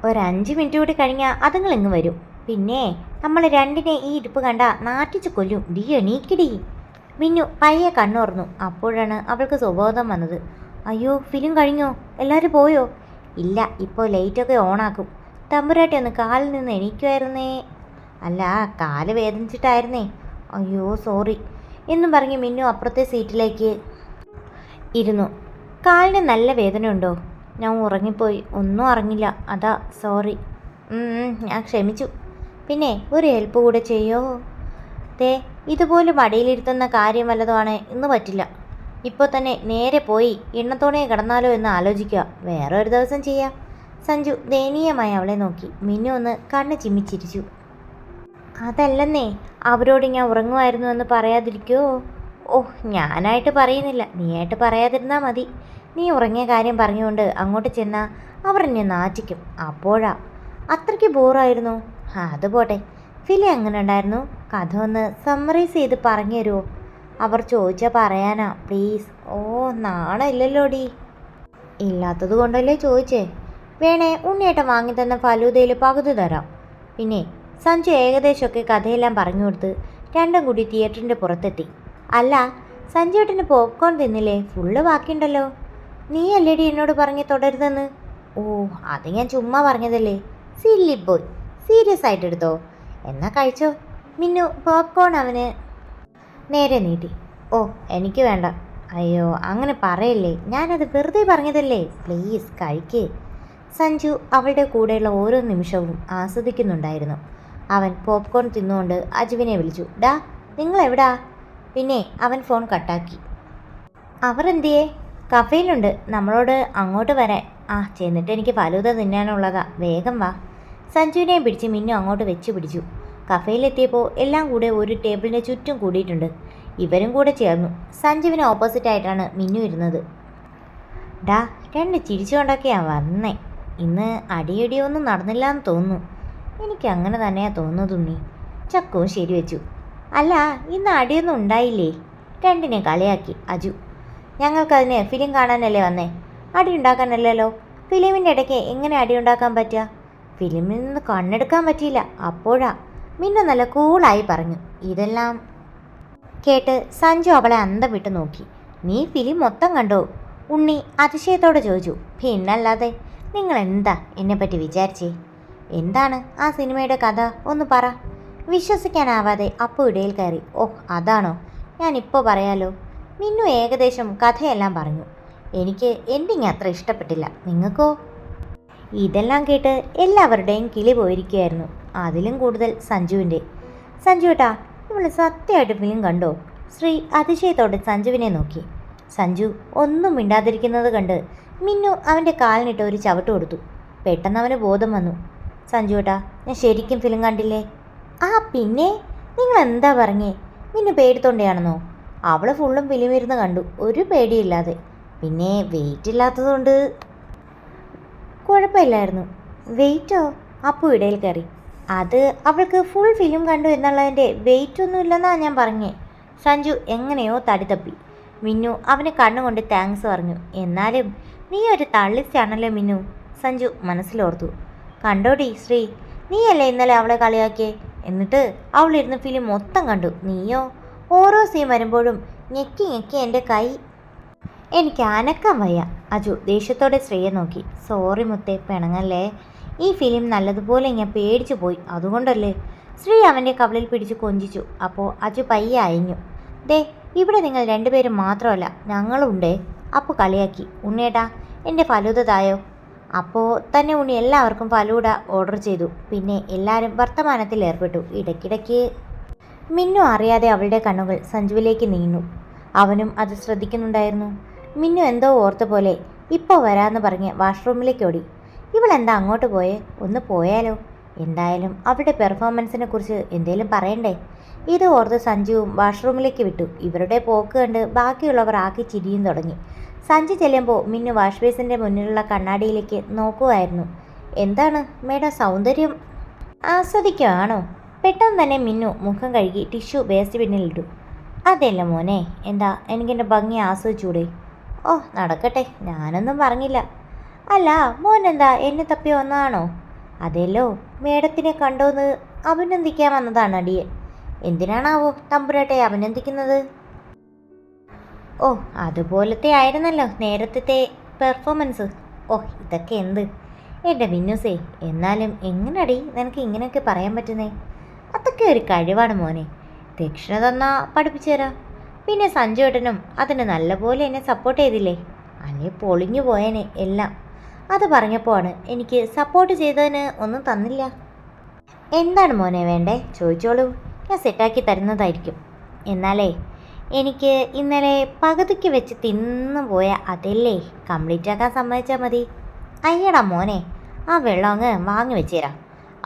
ഒരു 5 മിനിറ്റ് കൂടി കഴിഞ്ഞാൽ അതുങ്ങളിങ്ങ് വരും. പിന്നെ നമ്മൾ രണ്ടിനെ ഈ ഇരിപ്പ് കണ്ട നാട്ടിച്ച് കൊല്ലും. ഡി എണീക്കടി. മിന്നു പയ്യെ കണ്ണുറന്നു. അപ്പോഴാണ് അവൾക്ക് സുബോധം വന്നത്. അയ്യോ, ഫിലിം കഴിഞ്ഞോ? എല്ലാവരും പോയോ? ഇല്ല, ഇപ്പോൾ ലൈറ്റൊക്കെ ഓണാക്കും. തമ്പുരാട്ടി ഒന്ന് കാലിൽ നിന്ന് എണീക്കുമായിരുന്നേ. അല്ല, കാല് വേദനിച്ചിട്ടായിരുന്നേ. അയ്യോ സോറി എന്നും പറഞ്ഞ് മിന്നു അപ്പുറത്തെ സീറ്റിലേക്ക് ഇരുന്നു. കാലിന് നല്ല വേദനയുണ്ടോ? ഞാൻ ഉറങ്ങിപ്പോയി, ഒന്നും അറിഞ്ഞില്ല, അതാ സോറി. ഞാൻ ക്ഷമിച്ചു. പിന്നെ ഒരു ഹെൽപ്പ് കൂടെ ചെയ്യോ? ദേ, ഇതുപോലെ മടിയിലിരുത്തുന്ന കാര്യം വല്ലതുമാണ് ഇന്ന് പറ്റില്ല. ഇപ്പോൾ തന്നെ നേരെ പോയി എണ്ണത്തോണയെ കിടന്നാലോ എന്ന് ആലോചിക്കുക. വേറെ ഒരു ദിവസം ചെയ്യാം. സഞ്ജു ദയനീയമായി അവളെ നോക്കി. മിന്നു ഒന്ന് കണ്ണ് ചിമ്മിച്ചിരിച്ചു. അതല്ലെന്നേ, അവരോട് ഞാൻ ഉറങ്ങുമായിരുന്നു എന്ന് പറയാതിരിക്കുമോ? ഓഹ്, ഞാനായിട്ട് പറയുന്നില്ല, നീയായിട്ട് പറയാതിരുന്നാൽ മതി. നീ ഉറങ്ങിയ കാര്യം പറഞ്ഞുകൊണ്ട് അങ്ങോട്ട് ചെന്നാൽ അവർ എന്നെ നാറ്റിക്കും. അപ്പോഴാ. അത്രയ്ക്ക് ബോറായിരുന്നു. അത് പോട്ടെ, ഫിലിം എങ്ങനെ ഉണ്ടായിരുന്നു? കഥ ഒന്ന് സമ്മറൈസ് ചെയ്ത് പറഞ്ഞു തരുമോ? അവർ ചോദിച്ചാൽ പറയാനാ, പ്ലീസ്. ഓ, നാണമില്ലല്ലോടി. ഇല്ലാത്തത് കൊണ്ടല്ലേ ചോദിച്ചേ. വേണേ ഉണ്ണിയേട്ടൻ വാങ്ങിത്തന്ന ഫലൂദയിൽ പകുതി തരാം. പിന്നെ സഞ്ജു ഏകദേശമൊക്കെ കഥയെല്ലാം പറഞ്ഞു കൊടുത്ത് രണ്ടും കൂടി തിയേറ്ററിൻ്റെ പുറത്തെത്തി. അല്ല, സഞ്ജുവേട്ടന് പോപ്കോൺ തിന്നില്ലേ? ഫുള്ള് ബാക്കിയുണ്ടല്ലോ. നീ അല്ലേടി എന്നോട് പറഞ്ഞ് തുടരുതെന്ന്. ഓ, അത് ഞാൻ ചുമ്മാ പറഞ്ഞതല്ലേ. സില്ലി ബോയ്, സീരിയസ് ആയിട്ട് എടുത്തോ? എന്നാ കഴിച്ചോ. മിന്നു പോപ്കോൺ അവന് നേരെ നീട്ടി. ഓ, എനിക്ക് വേണ്ട. അയ്യോ, അങ്ങനെ പറയല്ലേ, ഞാനത് വെറുതെ പറഞ്ഞതല്ലേ. പ്ലീസ് കഴിക്കേ. സഞ്ജു അവളുടെ കൂടെയുള്ള ഓരോ നിമിഷവും ആസ്വദിക്കുന്നുണ്ടായിരുന്നു. അവൻ പോപ്കോൺ തിന്നുകൊണ്ട് അജുവിനെ വിളിച്ചു. ഡാ, നിങ്ങളെവിടാ? പിന്നെ അവൻ ഫോൺ കട്ടാക്കി. അവർ എന്തിയേ? കഫേയിലുണ്ട്, നമ്മളോട് അങ്ങോട്ട് വരാൻ. ചെന്നിട്ട് എനിക്ക് ഫലൂദ തിന്നാനുള്ളതാ, വേഗം വാ. സഞ്ജുവിനെ പിടിച്ച് മിന്നു അങ്ങോട്ട് വെച്ച് പിടിച്ചു. കഫേയിലെത്തിയപ്പോൾ എല്ലാം കൂടെ ഒരു ടേബിളിന് ചുറ്റും കൂടിയിട്ടുണ്ട്. ഇവരും കൂടെ ചേർന്നു. സഞ്ജുവിന് ഓപ്പോസിറ്റായിട്ടാണ് മിന്നു ഇരുന്നത്. ഡാ, രണ്ട് ചിരിച്ചുകൊണ്ടൊക്കെയാ വന്നേ. ഇന്ന് അടിയടിയൊന്നും നടന്നില്ല എന്ന് തോന്നുന്നു. എനിക്ക് അങ്ങനെ തന്നെയാ തോന്നുന്നത് ഉണ്ണി. ചക്കവും ശരിവെച്ചു. അല്ല, ഇന്ന് അടിയൊന്നും ഉണ്ടായില്ലേ? രണ്ടിനെ കളിയാക്കി അജു. ഞങ്ങൾക്കതിന് ഫിലിം കാണാനല്ലേ വന്നേ, അടി ഉണ്ടാക്കാനല്ലല്ലോ. ഫിലിമിൻ്റെ ഇടയ്ക്ക് എങ്ങനെ അടി ഉണ്ടാക്കാൻ പറ്റുക? ഫിലിമിൽ നിന്ന് കണ്ണെടുക്കാൻ പറ്റിയില്ല. അപ്പോഴാ മിന്നു നല്ല കൂളായി പറഞ്ഞു. ഇതെല്ലാം കേട്ട് സഞ്ജു അവളെ അന്തം വിട്ട് നോക്കി. നീ ഫിലിം മൊത്തം കണ്ടോ? ഉണ്ണി അതിശയത്തോടെ ചോദിച്ചു. പിന്നല്ലാതെ, നിങ്ങൾ എന്താ എന്നെപ്പറ്റി വിചാരിച്ചേ? എന്താണ് ആ സിനിമയുടെ കഥ? ഒന്ന് പറ. വിശ്വസിക്കാനാവാതെ അപ്പു ഇടയിൽ കയറി. ഓഹ്, അതാണോ? ഞാനിപ്പോൾ പറയാലോ. മിന്നു ഏകദേശം കഥയെല്ലാം പറഞ്ഞു. എനിക്ക് എൻഡിങ് അത്ര ഇഷ്ടപ്പെട്ടില്ല. നിങ്ങൾക്കോ? ഇതെല്ലാം കേട്ട് എല്ലാവരുടെയും കിളി പോയിരിക്കുകയായിരുന്നു. അതിലും കൂടുതൽ സഞ്ജുവിൻ്റെ. സഞ്ജുവേട്ടാ, ഇവൾ സത്യമായിട്ട് ഫിലിം കണ്ടോ? ശ്രീ അതിശയത്തോടെ സഞ്ജുവിനെ നോക്കി. സഞ്ജു ഒന്നും മിണ്ടാതിരിക്കുന്നത് കണ്ട് മിന്നു അവൻ്റെ കാലിനിട്ട് ഒരു ചവിട്ട് കൊടുത്തു. പെട്ടെന്ന് അവന് ബോധം വന്നു. സഞ്ജുവേട്ടാ, ഞാൻ ശരിക്കും ഫിലിം കണ്ടില്ലേ? പിന്നെ നിങ്ങൾ എന്താ പറഞ്ഞേ? മിന്നു പേടിത്തൊണ്ടെയാണെന്നോ? അവൾ ഫുള്ളും ഫിലിം ഇരുന്ന് കണ്ടു, ഒരു പേടിയില്ലാതെ. പിന്നെ വെയിറ്റ് ഇല്ലാത്തതുകൊണ്ട് കുഴപ്പമില്ലായിരുന്നു. വെയിറ്റോ? അപ്പു ഇടയിൽ കയറി. അത് അവൾക്ക് ഫുൾ ഫിലിം കണ്ടു എന്നുള്ളതിൻ്റെ വെയിറ്റ് ഒന്നും ഇല്ലെന്നാണ് ഞാൻ പറഞ്ഞേ. സഞ്ജു എങ്ങനെയോ തടി തപ്പി. മിന്നു അവന് കണ്ണുകൊണ്ട് താങ്ക്സ് പറഞ്ഞു. എന്നാലും നീ ഒരു തള്ളിച്ചാണല്ലോ മിന്നു, സഞ്ജു മനസ്സിലോർത്തു. കണ്ടോടി ശ്രീ, നീയല്ലേ ഇന്നലെ അവളെ കളിയാക്കിയേ? എന്നിട്ട് അവളിരുന്ന് ഫിലിം മൊത്തം കണ്ടു. നീയോ ഓരോ സീൻ വരുമ്പോഴും ഞെക്കി ഞെക്കി എൻ്റെ കൈ എനിക്ക് അനക്കാൻ വയ്യ. അജു ദേഷ്യത്തോടെ ശ്രീയെ നോക്കി. സോറി മുത്തേ, പിണങ്ങല്ലേ. ഈ ഫിലിം നല്ലതുപോലെ ഞാൻ പേടിച്ചു പോയി, അതുകൊണ്ടല്ലേ. ശ്രീ അവൻ്റെ കവിളിൽ പിടിച്ച് കൊഞ്ചിച്ചു. അപ്പോൾ അജു പയ്യെ അയഞ്ഞു. ദേ, ഇവിടെ നിങ്ങൾ രണ്ടുപേരും മാത്രമല്ല, ഞങ്ങളുണ്ടേ. അപ്പു കളിയാക്കി. ഉണ്ണിയേട്ടാ, എൻ്റെ ഫലൂദ തായോ? അപ്പോൾ തന്നെ ഉണ്ണി എല്ലാവർക്കും ഫലൂഡ ഓർഡർ ചെയ്തു. പിന്നെ എല്ലാവരും വർത്തമാനത്തിൽ ഏർപ്പെട്ടു. ഇടയ്ക്കിടയ്ക്ക് മിന്നു അറിയാതെ അവളുടെ കണ്ണുകൾ സഞ്ജുവിലേക്ക് നീങ്ങു. അവനും അത് ശ്രദ്ധിക്കുന്നുണ്ടായിരുന്നു. മിന്നു എന്തോ ഓർത്ത പോലെ ഇപ്പോൾ വരാമെന്ന് പറഞ്ഞ് വാഷ്റൂമിലേക്ക് ഓടി. ഇവളെന്താ അങ്ങോട്ട് പോയേ? ഒന്ന് പോയാലോ? എന്തായാലും അവളുടെ പെർഫോമൻസിനെ കുറിച്ച് എന്തേലും പറയണ്ടേ? ഇത് ഓർത്ത് സഞ്ജുവും വാഷ്റൂമിലേക്ക് വിട്ടു. ഇവരുടെ പോക്ക് കണ്ട് ബാക്കിയുള്ളവർ ആക്കി ചിരിയും തുടങ്ങി. സഞ്ജു ചെല്ലുമ്പോൾ മിന്നു വാഷ് ബേസിൻ്റെ മുന്നിലുള്ള കണ്ണാടിയിലേക്ക് നോക്കുമായിരുന്നു. എന്താണ് മേഡം, സൗന്ദര്യം ആസ്വദിക്കുകയാണോ? പെട്ടെന്ന് തന്നെ മിന്നു മുഖം കഴുകി ടിഷ്യൂ വേസ്റ്റ് ബിന്നിലിട്ടു. അതല്ല മോനെ, എന്താ എനിക്കെൻ്റെ ഭംഗി ആസ്വദിച്ചൂടെ? ഓ, നടക്കട്ടെ, ഞാനൊന്നും പറഞ്ഞില്ല. അല്ല, മോനെന്താ എന്നെ തപ്പി വന്നതാണോ? അതെല്ലോ, മേഡത്തിനെ കണ്ടോന്ന് അഭിനന്ദിക്കാൻ വന്നതാണ് അടിയൻ. എന്തിനാണാവോ തമ്പുരാട്ടെ അഭിനന്ദിക്കുന്നത്? ഓ, അതുപോലത്തെ ആയിരുന്നല്ലോ നേരത്തെ പെർഫോമൻസ്. ഓ, ഇതൊക്കെ എന്ത്? എൻ്റെ മിന്നൂസേ, എന്നാലും എങ്ങനെയടി നിനക്ക് ഇങ്ങനെയൊക്കെ പറയാൻ പറ്റുന്നേ? അതൊക്കെ ഒരു കഴിവാണ് മോനെ. ദക്ഷിണ തന്നാ പഠിപ്പിച്ചു തരാം. പിന്നെ സഞ്ജുവേട്ടനും അതിന് നല്ലപോലെ എന്നെ സപ്പോർട്ട് ചെയ്തില്ലേ? അല്ലേ പൊളിഞ്ഞു പോയേനെ എല്ലാം. അത് പറഞ്ഞപ്പോഴാണ് എനിക്ക് സപ്പോർട്ട് ചെയ്തതിന് ഒന്നും തന്നില്ല. എന്താണ് മോനെ വേണ്ടേ? ചോദിച്ചോളൂ, ഞാൻ സെറ്റാക്കി തരുന്നതായിരിക്കും. എന്നാലേ എനിക്ക് ഇന്നലെ പകുതിക്ക് വെച്ച് തിന്നു പോയ അതല്ലേ കംപ്ലീറ്റ് ആക്കാൻ സമ്മതിച്ചാൽ മതി. അയ്യടാ മോനെ, ആ വെള്ളം അങ്ങ് വാങ്ങി വെച്ചേരാം.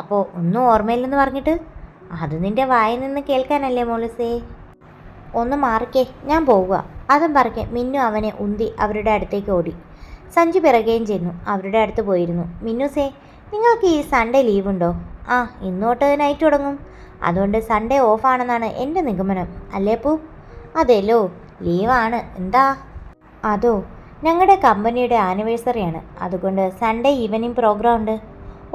അപ്പോൾ ഒന്നും ഓർമ്മയില്ലെന്ന് പറഞ്ഞിട്ട് അത് നിൻ്റെ വായിൽ നിന്ന് കേൾക്കാനല്ലേ മോളിസേ? ഒന്ന് മാറിക്കേ, ഞാൻ പോവുക. അതും പറഞ്ഞ് മിന്നു അവനെ ഉന്തി അവരുടെ അടുത്തേക്ക് ഓടി. സഞ്ജു പിറകുകയും ചെന്നു അവരുടെ അടുത്ത് പോയിരുന്നു. മിന്നുസേ, നിങ്ങൾക്ക് ഈ സൺഡേ ലീവുണ്ടോ? ആ, ഇന്നോട്ട് നൈറ്റ് തുടങ്ങും. അതുകൊണ്ട് സൺഡേ ഓഫാണെന്നാണ് എൻ്റെ നിഗമനം. അല്ലേ പൂ? അതെല്ലോ, ലീവാണ്. എന്താ? അതോ, ഞങ്ങളുടെ കമ്പനിയുടെ ആനിവേഴ്സറിയാണ്. അതുകൊണ്ട് സൺഡേ ഈവനിങ് പ്രോഗ്രാം ഉണ്ട്.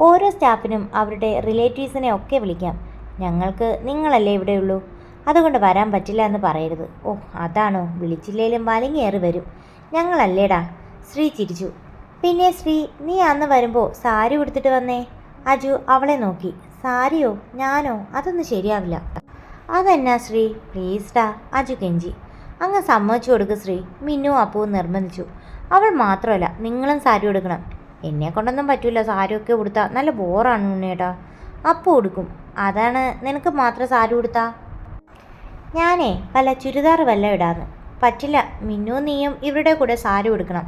ഓരോ സ്റ്റാഫിനും അവരുടെ റിലേറ്റീവ്സിനെ ഒക്കെ വിളിക്കാം. ഞങ്ങൾക്ക് നിങ്ങളല്ലേ ഇവിടെയുള്ളൂ, അതുകൊണ്ട് വരാൻ പറ്റില്ല എന്ന് പറയരുത്. ഓ, അതാണോ? വിളിച്ചില്ലേലും വലിങ്ങേറി വരും. ഞങ്ങളല്ലേടാ. ശ്രീ ചിരിച്ചു. പിന്നെ ശ്രീ, നീ അന്ന് വരുമ്പോൾ സാരി ഉടുത്തിട്ട് വന്നേ. അജു അവളെ നോക്കി. സാരിയോ? ഞാനോ? അതൊന്നും ശരിയാവില്ല. അതെന്നാ ശ്രീ, പ്ലീസ്ഡാ. അജു കെഞ്ചി. അങ്ങ് സമ്മതിച്ചു കൊടുക്ക് ശ്രീ. മിന്നു അപ്പവും നിർബന്ധിച്ചു. അവൾ മാത്രമല്ല, നിങ്ങളും സാരി ഉടുക്കണം. എന്നെ കൊണ്ടൊന്നും പറ്റില്ല. സാരിയൊക്കെ ഉടുത്താൽ നല്ല ബോറാണ് ഉണ്ണേട്ടാ. അപ്പു ഉടുക്കും. അതാണ് നിനക്ക് മാത്രം സാരി ഉടുത്താ? ഞാനേ വല്ല ചുരിദാർ വല്ല ഇടാന്ന്. പറ്റില്ല, മിന്നു നീയും ഇവരുടെ കൂടെ സാരി ഉടുക്കണം.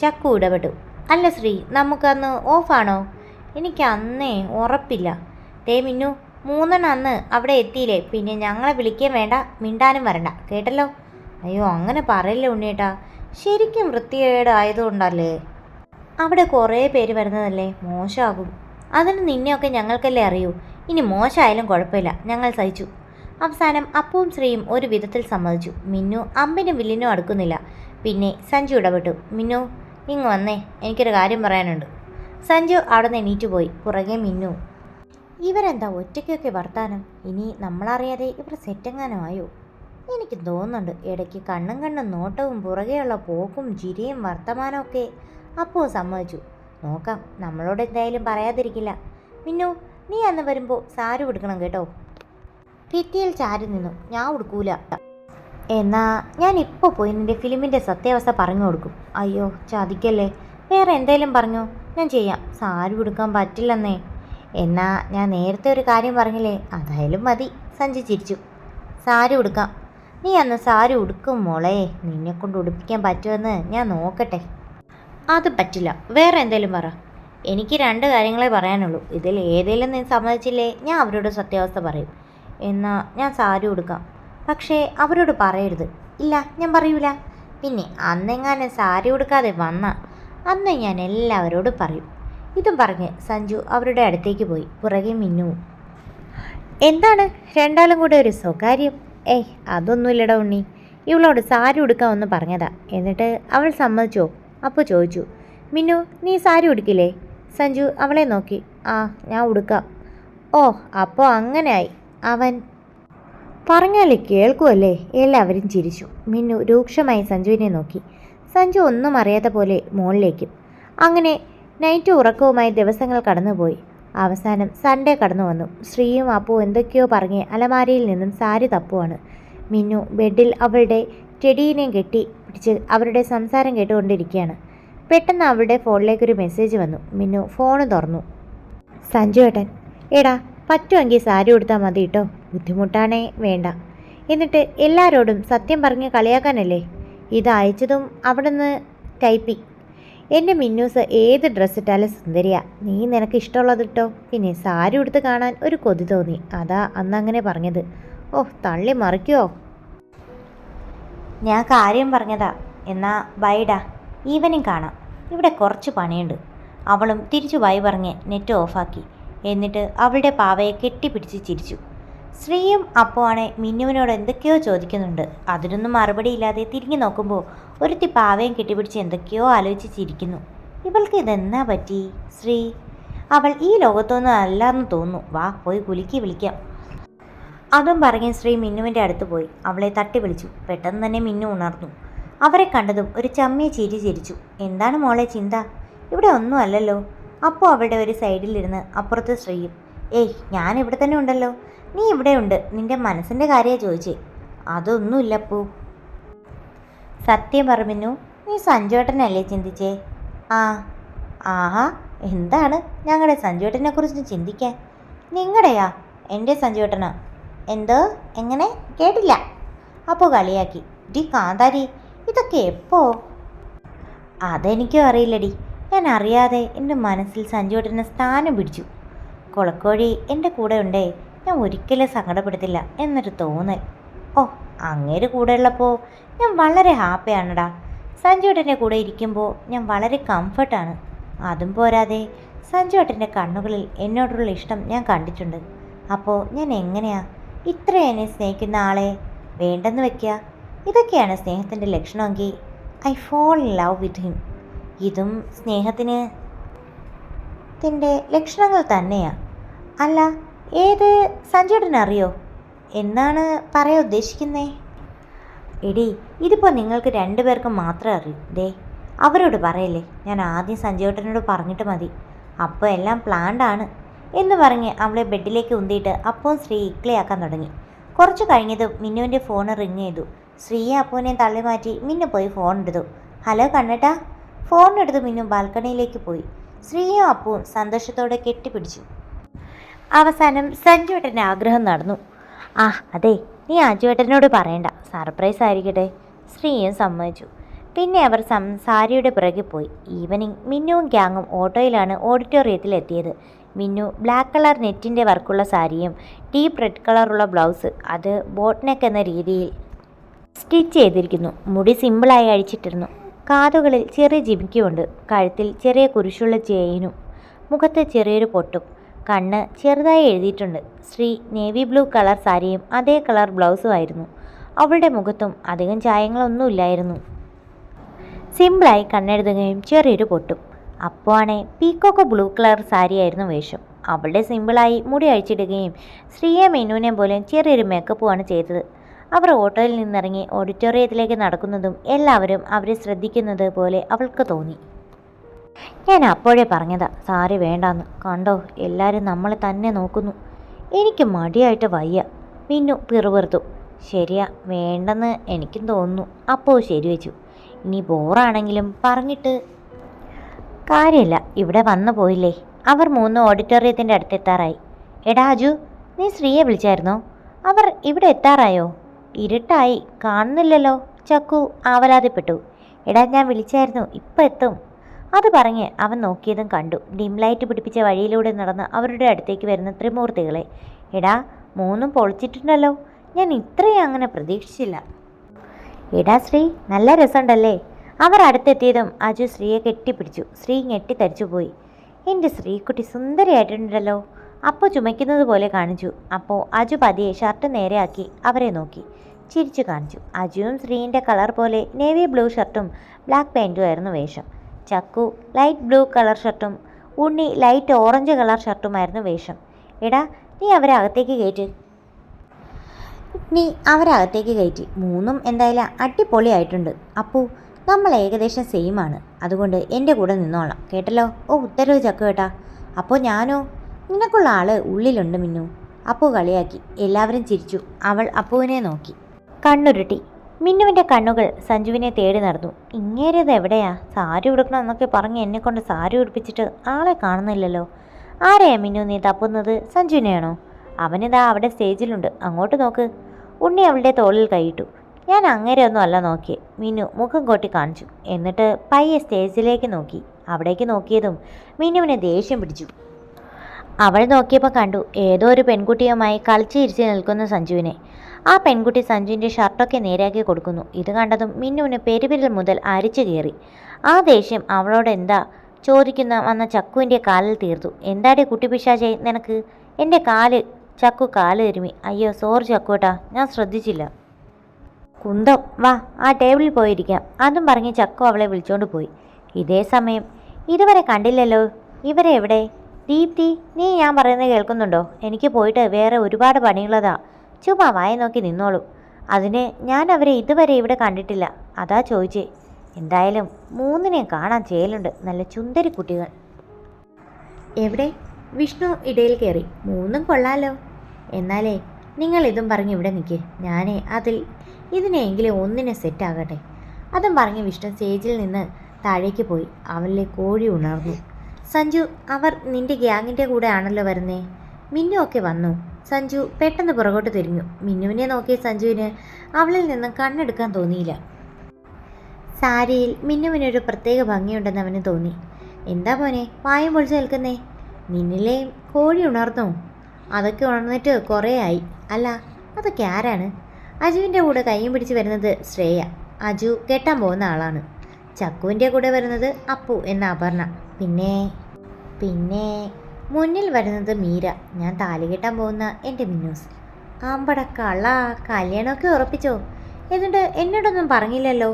ചക്കു ഇടപെട്ടു. അല്ല ശ്രീ, നമുക്കന്ന് ഓഫാണോ? എനിക്ക് അന്നേ ഉറപ്പില്ല. ദേ മിന്നു, 3 അന്ന് അവിടെ എത്തിയില്ലേ, പിന്നെ ഞങ്ങളെ വിളിക്കുകയും വേണ്ട, മിണ്ടാനും വരണ്ട, കേട്ടല്ലോ? അയ്യോ, അങ്ങനെ പറയില്ല ഉണ്ണിയേട്ടാ. ശരിക്കും വൃത്തികേടായതുകൊണ്ടല്ലേ. അവിടെ കുറേ പേര് വരുന്നതല്ലേ, മോശമാകും. അതിന് നിന്നെയൊക്കെ ഞങ്ങൾക്കല്ലേ അറിയൂ. ഇനി മോശമായാലും കുഴപ്പമില്ല, ഞങ്ങൾ സഹിച്ചു. അവസാനം അപ്പവും ശ്രീയും ഒരു വിധത്തിൽ സമ്മതിച്ചു. മിന്നു അമ്പിനും വില്ലിനും അടുക്കുന്നില്ല. പിന്നെ സഞ്ജു ഇടപെട്ടു. മിന്നു, ഇങ്ങ് വന്നേ, എനിക്കൊരു കാര്യം പറയാനുണ്ട്. സഞ്ജു അവിടെ നിന്ന് എണീറ്റ് പോയി. പുറകെ മിന്നു. ഇവരെന്താ ഒറ്റയ്ക്കൊക്കെ വർത്താനം? ഇനി നമ്മളറിയാതെ ഇവർ സെറ്റെങ്ങാനുമായോ? എനിക്ക് തോന്നുന്നുണ്ട്. ഇടയ്ക്ക് കണ്ണും നോട്ടവും പുറകെയുള്ള പോക്കും ചിരിയും വർത്തമാനമൊക്കെ. അപ്പോൾ സമ്മതിച്ചു. നോക്കാം, നമ്മളോട് എന്തായാലും പറയാതിരിക്കില്ല. മിന്നു, നീ അന്ന് വരുമ്പോൾ സാരി ഉടുക്കണം കേട്ടോ. ഭിത്തിയിൽ ചാരി നിന്നു. ഞാൻ ഉടുക്കൂല. എന്നാ ഞാൻ ഇപ്പോൾ പോയി നിൻ്റെ ഫിലിമിൻ്റെ സത്യാവസ്ഥ പറഞ്ഞു കൊടുക്കും. അയ്യോ, ചതിക്കല്ലേ. വേറെ എന്തേലും പറഞ്ഞോ, ഞാൻ ചെയ്യാം. സാരി ഉടുക്കാൻ പറ്റില്ലെന്നേ. എന്നാ ഞാൻ നേരത്തെ ഒരു കാര്യം പറഞ്ഞില്ലേ, അതായാലും മതി. സഞ്ജു ചിരിച്ചു. സാരി ഉടുക്കാം. നീ അന്ന് സാരി ഉടുക്കും മോളെ. നിന്നെക്കൊണ്ട് ഉടുപ്പിക്കാൻ പറ്റുമെന്ന് ഞാൻ നോക്കട്ടെ. അത് പറ്റില്ല. വേറെ എന്തേലും പറ. എനിക്ക് 2 കാര്യങ്ങളെ പറയാനുള്ളൂ. ഇതിൽ ഏതെങ്കിലും നീ സമ്മതിച്ചില്ലേ, ഞാൻ അവരോട് സത്യാവസ്ഥ പറയും. എന്നാ ഞാൻ സാരി ഉടുക്കാം. പക്ഷേ അവരോട് പറയരുത്. ഇല്ല, ഞാൻ പറയൂല. പിന്നെ അന്നെങ്ങാനും സാരി ഉടുക്കാതെ വന്ന അന്ന് ഞാൻ എല്ലാവരോടും പറയും. ഇതും പറഞ്ഞ് സഞ്ജു അവരുടെ അടുത്തേക്ക് പോയി. പുറകെ മിന്നുവും. എന്താണ് രണ്ടാളും കൂടെ ഒരു സ്വകാര്യം? ഏയ്, അതൊന്നുമില്ലടാ ഉണ്ണി. ഇവളോട് സാരി ഉടുക്കാമെന്ന് പറഞ്ഞതാ. എന്നിട്ട് അവൾ സമ്മതിച്ചോ? അപ്പോൾ ചോദിച്ചു. മിന്നു, നീ സാരി ഉടുക്കില്ലേ? സഞ്ജു അവളെ നോക്കി. ആ, ഞാൻ ഉടുക്കാം. ഓ, അപ്പോൾ അങ്ങനെയായി. അവൻ പറഞ്ഞാലേ കേൾക്കുമല്ലേ? എല്ലാവരും ചിരിച്ചു. മിന്നു രൂക്ഷമായി സഞ്ജുവിനെ നോക്കി. സഞ്ജു ഒന്നും അറിയാത്ത പോലെ മുകളിലേക്കും. അങ്ങനെ നൈറ്റ് ഉറക്കവുമായി ദിവസങ്ങൾ കടന്നുപോയി. അവസാനം സൺഡേ കടന്നു വന്നു. ശ്രീയും അപ്പു എന്തൊക്കെയോ പറഞ്ഞ് അലമാരയിൽ നിന്നും സാരി തപ്പുവാണ്. മിന്നു ബെഡിൽ അവളുടെ ടെഡീനെ കെട്ടി പിടിച്ച് അവരുടെ സംസാരം കേട്ടുകൊണ്ടിരിക്കുകയാണ്. പെട്ടെന്ന് അവളുടെ ഫോണിലേക്കൊരു മെസ്സേജ് വന്നു. മിന്നു ഫോണ് തുറന്നു. സഞ്ജു ഏട്ടൻ. എടാ, പറ്റുമെങ്കിൽ സാരി ഉടുത്താൽ മതി കേട്ടോ. ബുദ്ധിമുട്ടാണേ വേണ്ട. എന്നിട്ട് എല്ലാവരോടും സത്യം പറഞ്ഞ് കളിയാക്കാനല്ലേ? ഇത് അയച്ചതും അവിടുന്ന് ടൈപ്പിംഗ്. എൻ്റെ മിന്നൂസ് ഏത് ഡ്രസ്സ് ഇട്ടാലും സുന്ദരിയാ. നീ നിനക്ക് ഇഷ്ടമുള്ളത് ഇട്ടോ. പിന്നെ സാരി ഉടുത്ത് കാണാൻ ഒരു കൊതി തോന്നി, അതാ അന്നങ്ങനെ പറഞ്ഞത്. ഓ, തള്ളി മറിക്കുമോ? ഞാൻ കാര്യം പറഞ്ഞതാ. എന്നാ ബൈഡാ, ഈവനിങ് കാണാം. ഇവിടെ കുറച്ച് പണിയുണ്ട്. അവളും തിരിച്ചു ബൈ പറഞ്ഞ് നെറ്റ് ഓഫാക്കി. എന്നിട്ട് അവളുടെ പാവയെ കെട്ടിപ്പിടിച്ച് ചിരിച്ചു. ശ്രീയും അപ്പുവാണെ മിന്നുവിനോട് എന്തൊക്കെയോ ചോദിക്കുന്നുണ്ട്. അതിനൊന്നും മറുപടിയില്ലാതെ തിരിഞ്ഞു നോക്കുമ്പോൾ ഒരുത്തി പാവയും കെട്ടിപ്പിടിച്ച് എന്തൊക്കെയോ ആലോചിച്ച് ചിരിക്കുന്നു. ഇവൾക്ക് ഇതെന്നാ പറ്റി? ശ്രീ, അവൾ ഈ ലോകത്തൊന്നും അല്ലാന്ന് തോന്നുന്നു. വാ, പോയി കുലുക്കി വിളിക്കാം. അതും പറഞ്ഞ് ശ്രീ മിന്നുവിൻ്റെ അടുത്ത് പോയി അവളെ തട്ടി വിളിച്ചു. പെട്ടെന്ന് തന്നെ മിന്നു ഉണർന്നു. അവരെ കണ്ടതും ഒരു ചമ്മിയ ചിരി ചിരിച്ചു. എന്താണ് മോളെ ചിന്ത? ഇവിടെ ഒന്നും അല്ലല്ലോ. അപ്പോൾ അവളുടെ ഒരു സൈഡിലിരുന്ന് അപ്പുറത്ത് ശ്രീയും. ഏയ്, ഞാൻ ഇവിടെ തന്നെ ഉണ്ടല്ലോ. നീ ഇവിടെ ഉണ്ട്. നിന്റെ മനസ്സിൻ്റെ കാര്യമാണ് ചോദിച്ചേ. അതൊന്നുമില്ല അപ്പു. സത്യം പറഞ്ഞു, നീ സഞ്ജുവേട്ടനല്ലേ ചിന്തിച്ചേ? ആ. ആഹാ, എന്താണ് ഞങ്ങളുടെ സഞ്ജുവേട്ടനെ കുറിച്ച് ചിന്തിക്കാൻ? നിങ്ങളുടെയാ? എൻ്റെ സഞ്ജുവേട്ടനാ? എന്തോ? എങ്ങനെ? കേട്ടില്ല. അപ്പോൾ കളിയാക്കി. ഡി കാന്താരി, ഇതൊക്കെ എപ്പോ? അതെനിക്കും അറിയില്ലടി. ഞാൻ അറിയാതെ എൻ്റെ മനസ്സിൽ സഞ്ജുവേട്ടന് സ്ഥാനം പിടിച്ചു. കൊളക്കോഴി എൻ്റെ കൂടെ ഉണ്ടേ, ഞാൻ ഒരിക്കലും സങ്കടപ്പെടുത്തില്ല എന്നൊരു തോന്നൽ. ഓ, അങ്ങേര് കൂടെ ഉള്ളപ്പോൾ ഞാൻ വളരെ ഹാപ്പിയാണടാ. സഞ്ജുവേട്ടൻ്റെ കൂടെ ഇരിക്കുമ്പോൾ ഞാൻ വളരെ കംഫർട്ടാണ്. അതും പോരാതെ സഞ്ജുവേട്ടൻ്റെ കണ്ണുകളിൽ എന്നോടുള്ള ഇഷ്ടം ഞാൻ കണ്ടിട്ടുണ്ട്. അപ്പോൾ ഞാൻ എങ്ങനെയാ ഇത്ര എന്നെ സ്നേഹിക്കുന്ന ആളെ വേണ്ടെന്ന് വെക്കുക? ഇതൊക്കെയാണ് സ്നേഹത്തിൻ്റെ ലക്ഷണമെങ്കിൽ I fall in love with him. ഇതും സ്നേഹത്തിന് ലക്ഷണങ്ങൾ തന്നെയാണ്. അല്ല, ഏത് സഞ്ജുവേട്ടനറിയോ എന്നാണ് പറയാൻ ഉദ്ദേശിക്കുന്നേ? എടി, ഇതിപ്പോൾ നിങ്ങൾക്ക് രണ്ടുപേർക്കും മാത്രമേ അറിയൂ. ദേ, അവരോട് പറയല്ലേ. ഞാൻ ആദ്യം സഞ്ജുവേട്ടനോട് പറഞ്ഞിട്ട് മതി. അപ്പോൾ എല്ലാം പ്ലാൻഡാണ് എന്ന് പറഞ്ഞ് അവളെ ബെഡിലേക്ക് ഉന്തിയിട്ട് അപ്പവും ശ്രീ ഇക്ലിയാക്കാൻ തുടങ്ങി. കുറച്ച് കഴിഞ്ഞത് മിന്നുവിൻ്റെ ഫോൺ റിങ് ചെയ്തു. ശ്രീയെ അപ്പുവിനെ തള്ളി മാറ്റി മിന്നു പോയി ഫോൺ എടുത്തു. ഹലോ കണ്ണേട്ടാ. ഫോണെടുത്ത് മിന്നു ബാൽക്കണിയിലേക്ക് പോയി. ശ്രീയും അപ്പുവും സന്തോഷത്തോടെ കെട്ടിപ്പിടിച്ചു. അവസാനം സഞ്ജുവേട്ടൻ്റെ ആഗ്രഹം നടന്നു. ആ അതെ, നീ അജുവേട്ടനോട് പറയണ്ട, സർപ്രൈസ് ആയിരിക്കട്ടെ. ശ്രീയും സമ്മതിച്ചു. പിന്നെ അവർ സാരിയുടെ പിറകെ പോയി. ഈവനിങ് മിന്നുവും ഗ്യാങ്ങും ഓട്ടോയിലാണ് ഓഡിറ്റോറിയത്തിൽ എത്തിയത്. മിന്നു ബ്ലാക്ക് കളർ നെറ്റിൻ്റെ വർക്കുള്ള സാരിയും ഡീപ്പ് റെഡ് കളറുള്ള ബ്ലൗസ്, അത് ബോട്ട് നെക്ക് എന്ന രീതിയിൽ സ്റ്റിച്ച് ചെയ്തിരിക്കുന്നു. മുടി സിമ്പിളായി അഴിച്ചിട്ടിരുന്നു. കാതുകളിൽ ചെറിയ ജിമിക്കുമുണ്ട്. കഴുത്തിൽ ചെറിയ കുരിശുള്ള ചെയിനും മുഖത്ത് ചെറിയൊരു പൊട്ടും. കണ്ണ് ചെറുതായി എഴുതിയിട്ടുണ്ട്. ശ്രീ നേവി ബ്ലൂ കളർ സാരിയും അതേ കളർ ബ്ലൗസുമായിരുന്നു. അവളുടെ മുഖത്തും അധികം ചായങ്ങളൊന്നുമില്ലായിരുന്നു. സിമ്പിളായി കണ്ണെഴുതുകയും ചെറിയൊരു പൊട്ടും. അപ്പോൾ ആണേ പീക്കോക്ക് ബ്ലൂ കളർ സാരിയായിരുന്നു വേഷം. അവളുടെ സിമ്പിളായി മുടി അഴിച്ചിടുകയും ശ്രീയെ മെനുവിനെ പോലെ ചെറിയൊരു മേക്കപ്പുമാണ് ചെയ്തത്. അവർ ഓട്ടോയിൽ നിന്നിറങ്ങി ഓഡിറ്റോറിയത്തിലേക്ക് നടക്കുന്നതും എല്ലാവരും അവരെ ശ്രദ്ധിക്കുന്നത് പോലെ അവൾക്ക് തോന്നി. ഞാൻ അപ്പോഴേ പറഞ്ഞതാ സാരി വേണ്ടാന്ന്. കണ്ടോ, എല്ലാവരും നമ്മളെ തന്നെ നോക്കുന്നു. എനിക്ക് മടിയായിട്ട് വയ്യ. മിന്നു പിറുപിറുത്തു. ശരിയാ, വേണ്ടെന്ന് എനിക്കും തോന്നുന്നു. അപ്പോൾ ശരിവെച്ചു. ഇനി ബോറാണെങ്കിലും പറഞ്ഞിട്ട് കാര്യമില്ല. ഇവിടെ വന്നു പോയില്ലേ. അവർ മൂന്ന് ഓഡിറ്റോറിയത്തിൻ്റെ അടുത്തെത്താറായി. എടാ അജു, നീ ശ്രീയെ വിളിച്ചായിരുന്നോ? അവർ ഇവിടെ എത്താറായോ? ഇരുട്ടായി, കാണുന്നില്ലല്ലോ. ചക്കു ആവലാതിപ്പെട്ടു. എടാ, ഞാൻ വിളിച്ചായിരുന്നു, ഇപ്പം എത്തും. അത് പറഞ്ഞ് അവൻ നോക്കിയതും കണ്ടു ഡിം ലൈറ്റ് പിടിപ്പിച്ച വഴിയിലൂടെ നടന്ന് അവരുടെ അടുത്തേക്ക് വരുന്ന ത്രിമൂർത്തികളെ. എടാ, മൂന്നും പൊളിച്ചിട്ടുണ്ടല്ലോ. ഞാൻ ഇത്രയും അങ്ങനെ പ്രതീക്ഷിച്ചില്ല. എടാ ശ്രീ, നല്ല രസമുണ്ടല്ലേ. അവർ അടുത്തെത്തിയതും അജു ശ്രീയെ കെട്ടിപ്പിടിച്ചു. ശ്രീ ഞെട്ടിത്തരിച്ചു പോയി. എൻ്റെ ശ്രീക്കുട്ടി സുന്ദരിയായിട്ടുണ്ടല്ലോ. അപ്പോൾ ചുമയ്ക്കുന്നത് പോലെ കാണിച്ചു. അപ്പോൾ അജു പതിയെ ഷർട്ട് നേരെയാക്കി അവരെ നോക്കി ചിരിച്ചു കാണിച്ചു. അജുവും ശ്രീൻ്റെ കളർ പോലെ നേവി ബ്ലൂ ഷർട്ടും ബ്ലാക്ക് പാൻറ്റും ആയിരുന്നു വേഷം. ചക്കു ലൈറ്റ് ബ്ലൂ കളർ ഷർട്ടും ഉണ്ണി ലൈറ്റ് ഓറഞ്ച് കളർ ഷർട്ടുമായിരുന്നു വേഷം. എടാ, നീ അവരെ അകത്തേക്ക് കയറ്റി. മൂന്നും എന്തായാലും അടിപൊളിയായിട്ടുണ്ട്. അപ്പു, നമ്മൾ ഏകദേശം സെയിമാണ്. അതുകൊണ്ട് എൻ്റെ കൂടെ നിന്നോളാം, കേട്ടല്ലോ. ഓ, ഉത്തരവ് ചക്കു കേട്ടാ. അപ്പോൾ ഞാനോ? നിനക്കുള്ള ആള് ഉള്ളിലുണ്ട് മിന്നു. അപ്പു കളിയാക്കി. എല്ലാവരും ചിരിച്ചു. അവൾ അപ്പുവിനെ നോക്കി കണ്ണുരുട്ടി. മിന്നുവിൻ്റെ കണ്ണുകൾ സഞ്ജുവിനെ തേടി നടന്നു. ഇങ്ങേരിയത് എവിടെയാ? സാരി ഉടുക്കണം എന്നൊക്കെ പറഞ്ഞ് എന്നെക്കൊണ്ട് സാരി ഉടുപ്പിച്ചിട്ട് ആളെ കാണുന്നില്ലല്ലോ. ആരെയാ മിന്നു നീ തപ്പുന്നത്? സഞ്ജുവിനെയാണോ? അവനിതാ അവിടെ സ്റ്റേജിലുണ്ട്, അങ്ങോട്ട് നോക്ക്. ഉണ്ണി അവളുടെ തോളിൽ കൈയിട്ടു. ഞാൻ അങ്ങേരെ ഒന്നും അല്ല നോക്കിയേ. മിന്നു മുഖം കൊട്ടി കാണിച്ചു. എന്നിട്ട് പയ്യെ സ്റ്റേജിലേക്ക് നോക്കി. അവിടേക്ക് നോക്കിയതും മിന്നുവിനെ ദേഷ്യം പിടിച്ചു. അവൾ നോക്കിയപ്പോൾ കണ്ടു ഏതോ ഒരു പെൺകുട്ടിയുമായി കളിച്ചിരിച്ച് നിൽക്കുന്ന സഞ്ജുവിനെ. ആ പെൺകുട്ടി സഞ്ജുവിൻ്റെ ഷർട്ടൊക്കെ നേരെയാക്കി കൊടുക്കുന്നു. ഇത് കണ്ടതും മിന്നുവിന് പെരുവിരൽ മുതൽ അരിച്ചു കയറി. ആ ദേഷ്യം അവളോട് എന്താ ചോദിക്കുന്ന വന്ന ചക്കുവിൻ്റെ കാലിൽ തീർത്തു. എന്താടി കുട്ടി പിശാചേ നിനക്ക്? എൻ്റെ കാല്. ചക്കു കാല് തിരുമി. അയ്യോ സോറി ചക്കുവേട്ടാ, ഞാൻ ശ്രദ്ധിച്ചില്ല. കുന്തം, വാ ആ ടേബിളിൽ പോയിരിക്കാം. അതും പറഞ്ഞ് ചക്കു അവളെ വിളിച്ചോണ്ട് പോയി. ഇതേ സമയം, ഇതുവരെ കണ്ടില്ലല്ലോ, ഇവരെ എവിടെ? ദീപ്തി, നീ ഞാൻ പറയുന്നത് കേൾക്കുന്നുണ്ടോ? എനിക്ക് പോയിട്ട് വേറെ ഒരുപാട് പണിയുള്ളതാ. ചുമ്മാ വായ നോക്കി നിന്നോളൂ. അതിന് ഞാൻ അവരെ ഇതുവരെ ഇവിടെ കണ്ടിട്ടില്ല, അതാ ചോദിച്ചേ. എന്തായാലും മൂന്നിനെയും കാണാൻ ചേലുണ്ട്. നല്ല ചുന്ദരി കുട്ടികൾ. എവിടെ? വിഷ്ണു ഇടയിൽ കയറി. മൂന്നും കൊള്ളാലോ. എന്നാലേ നിങ്ങൾ ഇതും പറഞ്ഞ് ഇവിടെ നിൽക്കേ, ഞാനേ ഇതിനെങ്കിലും ഒന്നിനെ സെറ്റാകട്ടെ. അതും പറഞ്ഞ് വിഷ്ണു സ്റ്റേജിൽ നിന്ന് താഴേക്ക് പോയി. അവളിലെ കോഴി ഉണർന്നു. സഞ്ജു, അവർ നിന്റെ ഗ്യാങ്ങിൻ്റെ കൂടെ ആണല്ലോ വരുന്നേ. മിന്നു ഒക്കെ വന്നു. സഞ്ജു പെട്ടെന്ന് പുറകോട്ട് തിരിഞ്ഞു. മിന്നുവിനെ നോക്കിയ സഞ്ജുവിന് അവളിൽ നിന്ന് കണ്ണെടുക്കാൻ തോന്നിയില്ല. സാരിയിൽ മിന്നുവിനൊരു പ്രത്യേക ഭംഗിയുണ്ടെന്ന് അവന് തോന്നി. എന്താ മോനെ വായും പൊളിച്ച് നിൽക്കുന്നേ? നിന്നിലെയും കോഴി ഉണർന്നോ? അതൊക്കെ ഉണർന്നിട്ട് കുറേ ആയി. അല്ല, അതൊക്കെ ആരാണ്? അജുവിൻ്റെ കൂടെ കൈയും പിടിച്ച് വരുന്നത് ശ്രേയ. അജു കെട്ടാൻ പോകുന്ന ആളാണ്. ചക്കുവിൻ്റെ കൂടെ വരുന്നത് അപ്പു എന്ന അപർണ. പിന്നെ മുന്നിൽ വരുന്നത് മീര, ഞാൻ താലി കെട്ടാൻ പോകുന്ന എൻ്റെ മിന്നൂസ്. ആമ്പടക്കള്ള, കല്യാണമൊക്കെ ഉറപ്പിച്ചോ? എന്നിട്ട് എന്നോടൊന്നും പറഞ്ഞില്ലല്ലോ.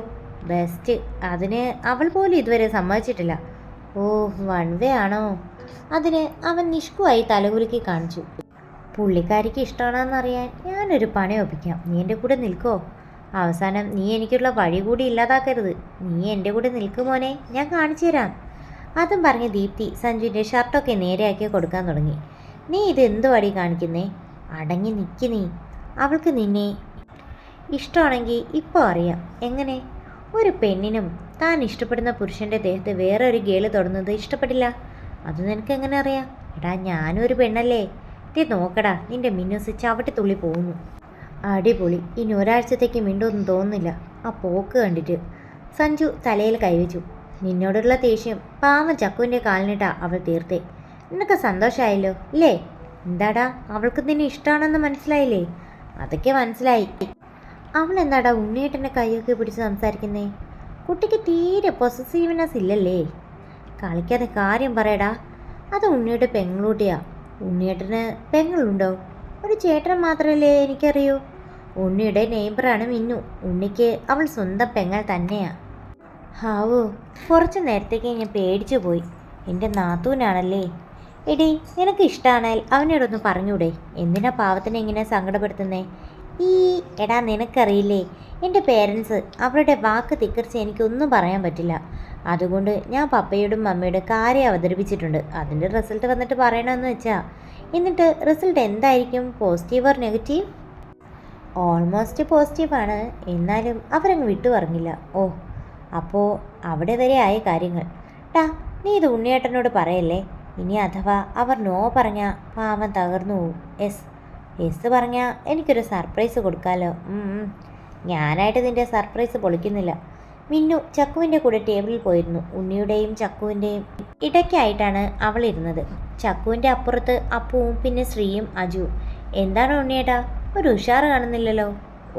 ബെസ്റ്റ്, അതിന് അവൾ പോലും ഇതുവരെ സമ്മതിച്ചിട്ടില്ല. ഓ, വൺ വേ ആണോ? അതിന് അവൻ നിഷ്കുവായി തലകുലുക്കി കാണിച്ചു. പുള്ളിക്കാരിക്ക് ഇഷ്ടമാണെന്നറിയാൻ ഞാനൊരു പണി ഒപ്പിക്കാം. നീ എൻ്റെ കൂടെ നിൽക്കോ? അവസാനം നീ എനിക്കുള്ള വഴി കൂടി ഇല്ലാതാക്കരുത്. നീ എൻ്റെ കൂടെ നിൽക്കുമോനെ, ഞാൻ കാണിച്ചു തരാം. അതും പറഞ്ഞ് ദീപ്തി സഞ്ജുവിൻ്റെ ഷർട്ടൊക്കെ നേരെയാക്കി കൊടുക്കാൻ തുടങ്ങി. നീ ഇത് എന്ത് വടി കാണിക്കുന്നേ? അടങ്ങി നിൽക്കി നീ. അവൾക്ക് നിന്നെ ഇഷ്ടമാണെങ്കിൽ ഇപ്പോൾ അറിയാം. എങ്ങനെ? ഒരു പെണ്ണിനും താൻ ഇഷ്ടപ്പെടുന്ന പുരുഷൻ്റെ ദേഹത്ത് വേറെ ഒരു ഗേള് തൊടുന്നത് ഇഷ്ടപ്പെടില്ല. അത് നിനക്ക് എങ്ങനെ അറിയാം? എടാ, ഞാനും ഒരു പെണ്ണല്ലേ. ഇത് നോക്കടാ, നിൻ്റെ മിന്നൂസ് ചവിട്ടി തുള്ളി പോകുന്നു. അടിപൊളി. ഇനി ഒരാഴ്ചത്തേക്ക് മിണ്ടൊന്നും തോന്നുന്നില്ല ആ പോക്ക് കണ്ടിട്ട്. സഞ്ജു തലയിൽ കൈവച്ചു. നിന്നോടുള്ള ദേഷ്യം പാവം ചക്കുവിൻ്റെ കാലിനിട്ടാ അവൾ തീർത്തേ. നിനക്ക് സന്തോഷമായല്ലോ അല്ലേ? എന്താടാ, അവൾക്ക് നിന്നെ ഇഷ്ടമാണെന്ന് മനസ്സിലായില്ലേ? അതൊക്കെ മനസ്സിലായി. അവൾ എന്താടാ ഉണ്ണിയേട്ടൻ്റെ കൈയൊക്കെ പിടിച്ച് സംസാരിക്കുന്നേ? കുട്ടിക്ക് തീരെ പൊസസീവ്നെസ് ഇല്ലല്ലേ? കളിക്കാതെ കാര്യം പറയടാ. അത് ഉണ്ണിയുടെ പെങ്ങളൂട്ടിയാ. ഉണ്ണിയേട്ടന് പെങ്ങളുണ്ടോ? ഒരു ചേട്ടൻ മാത്രമല്ലേ എനിക്കറിയൂ. ഉണ്ണിയുടെ നെയ്ബറാണ് മിന്നു. ഉണ്ണിക്ക് അവൾ സ്വന്തം പെങ്ങൾ തന്നെയാ. ഹാവോ, കുറച്ച് നേരത്തേക്ക് ഞാൻ പേടിച്ചു പോയി. എൻ്റെ നാത്തൂനാണല്ലേ? എടി, നിനക്ക് ഇഷ്ടമാണെങ്കിൽ അവനോടൊന്ന് പറഞ്ഞൂടെ? എന്തിനാ പാവത്തിനെ ഇങ്ങനെ സങ്കടപ്പെടുത്തുന്നേ? എടാ, നിനക്കറിയില്ലേ, എൻ്റെ പേരൻസ് അവരുടെ വാക്ക് ധിക്കരിച്ച് എനിക്കൊന്നും പറയാൻ പറ്റില്ല. അതുകൊണ്ട് ഞാൻ പപ്പയോടും മമ്മയോടും കാര്യം അവതരിപ്പിച്ചിട്ടുണ്ട്. അതിൻ്റെ റിസൾട്ട് വന്നിട്ട് പറയണമെന്ന് വെച്ചാ. എന്നിട്ട് റിസൾട്ട് എന്തായിരിക്കും? Positive or negative? ഓൾമോസ്റ്റ് പോസിറ്റീവാണ്. എന്നാലും അവരങ്ങ് വിട്ടു പറഞ്ഞില്ല. ഓ, അപ്പോൾ അവിടെ വരെ ആയ കാര്യങ്ങൾ. ടാ, നീ ഇത് ഉണ്ണിയേട്ടനോട് പറയല്ലേ. ഇനി അഥവാ അവർ നോ പറഞ്ഞാൽ പാവം തകർന്നു പോവും. എസ് പറഞ്ഞാൽ എനിക്കൊരു സർപ്രൈസ് കൊടുക്കാമല്ലോ. ഞാനായിട്ട് നിൻ്റെ സർപ്രൈസ് പൊളിക്കുന്നില്ല. മിന്നു ചക്കുവിൻ്റെ കൂടെ ടേബിളിൽ പോയിരുന്നു. ഉണ്ണിയുടെയും ചക്കുവിൻ്റെയും ഇടയ്ക്കായിട്ടാണ് അവൾ ഇരുന്നത്. ചക്കുവിൻ്റെ അപ്പുറത്ത് അപ്പുവും പിന്നെ ശ്രീയും അജുവും. എന്താണ് ഉണ്ണിയേട്ടാ, ഒരു ഉഷാറ് കാണുന്നില്ലല്ലോ?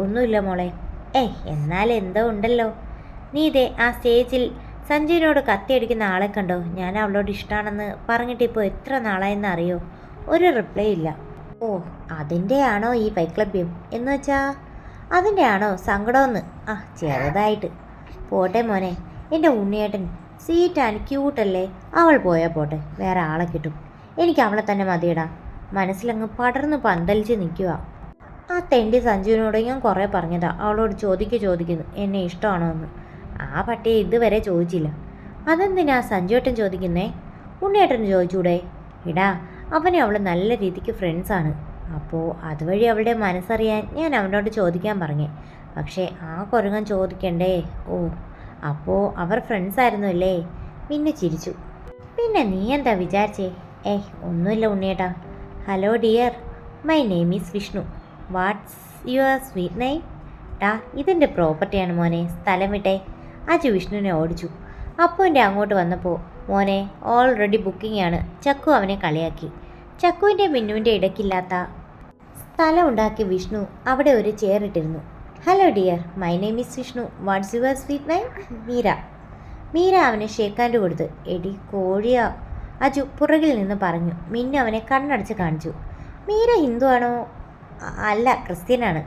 ഒന്നുമില്ല മോളെ. എന്നാൽ എന്തോ ഉണ്ടല്ലോ. നീ ഇതേ ആ സ്റ്റേജിൽ സഞ്ജുവിനോട് കത്തിയടിക്കുന്ന ആളെ കണ്ടോ? ഞാൻ അവളോട് ഇഷ്ടമാണെന്ന് പറഞ്ഞിട്ടിപ്പോൾ എത്ര നാളായെന്ന് അറിയോ? ഒരു റിപ്ലൈ ഇല്ല. ഓ, അതിൻ്റെ ആണോ ഈ വൈക്ലഭ്യം? എന്ന് വെച്ചാൽ അതിൻ്റെ ആണോ സങ്കടമെന്ന്? ചെറുതായിട്ട്. പോട്ടെ മോനെ, എൻ്റെ ഉണ്ണിയേട്ടൻ സ്വീറ്റ് ആൻഡ് ക്യൂട്ടല്ലേ. അവൾ പോയാൽ പോട്ടെ, വേറെ ആളെ കിട്ടും. എനിക്ക് അവളെ തന്നെ മതിയിടാ. മനസ്സിലങ്ങ് പടർന്ന് പന്തലിച്ച് നിൽക്കുക. ആ തെണ്ടി സഞ്ജുവിനോട് ഞാൻ കുറേ പറഞ്ഞതാ അവളോട് ചോദിക്കുന്നു എന്നെ ഇഷ്ടമാണോ എന്ന്. ആ പട്ടിയെ ഇതുവരെ ചോദിച്ചില്ല. അതെന്തിനാ സഞ്ജുവേട്ടൻ ചോദിക്കുന്നേ? ഉണ്ണിയേട്ടൻ ചോദിച്ചൂടെ? ഇടാ, അവനെ അവൾ നല്ല രീതിക്ക് ഫ്രണ്ട്സാണ്. അപ്പോൾ അതുവഴി അവളുടെ മനസ്സറിയാൻ ഞാൻ അവനോട് ചോദിക്കാൻ പറഞ്ഞേ. പക്ഷേ ആ കുരങ്ങൻ ചോദിക്കണ്ടേ? ഓ, അപ്പോൾ അവർ ഫ്രണ്ട്സായിരുന്നു അല്ലേ? പിന്നെ ചിരിച്ചു. പിന്നെ നീ എന്താ വിചാരിച്ചേ? ഒന്നുമില്ല ഉണ്ണിയേട്ടാ. Hello dear, my name is Vishnu. What's your sweet name? ഇതെൻ്റെ പ്രോപ്പർട്ടിയാണ് മോനെ, സ്ഥലം വിട്ടേ. അജു വിഷ്ണുവിനെ ഓടിച്ചു. അപ്പുവിൻ്റെ അങ്ങോട്ട് വന്നപ്പോൾ മോനെ ഓൾറെഡി ബുക്കിംഗ് ആണ്. ചക്കു അവനെ കളിയാക്കി. ചക്കുവിൻ്റെ മിന്നുവിൻ്റെ ഇടയ്ക്കില്ലാത്ത സ്ഥലം ഉണ്ടാക്കി വിഷ്ണു അവിടെ ഒരു ചെയർ ഇട്ടിരുന്നു. Hello dear, my name is Vishnu. What's your sweet name? Meera അവനെ ഷേക്കാൻഡ് കൊടുത്ത്. എടി കോഴിയാ, അജു പുറകിൽ നിന്ന് പറഞ്ഞു. മിന്നു അവനെ കണ്ണടച്ച് കാണിച്ചു. മീര ഹിന്ദു ആണോ? അല്ല, ക്രിസ്ത്യനാണ്.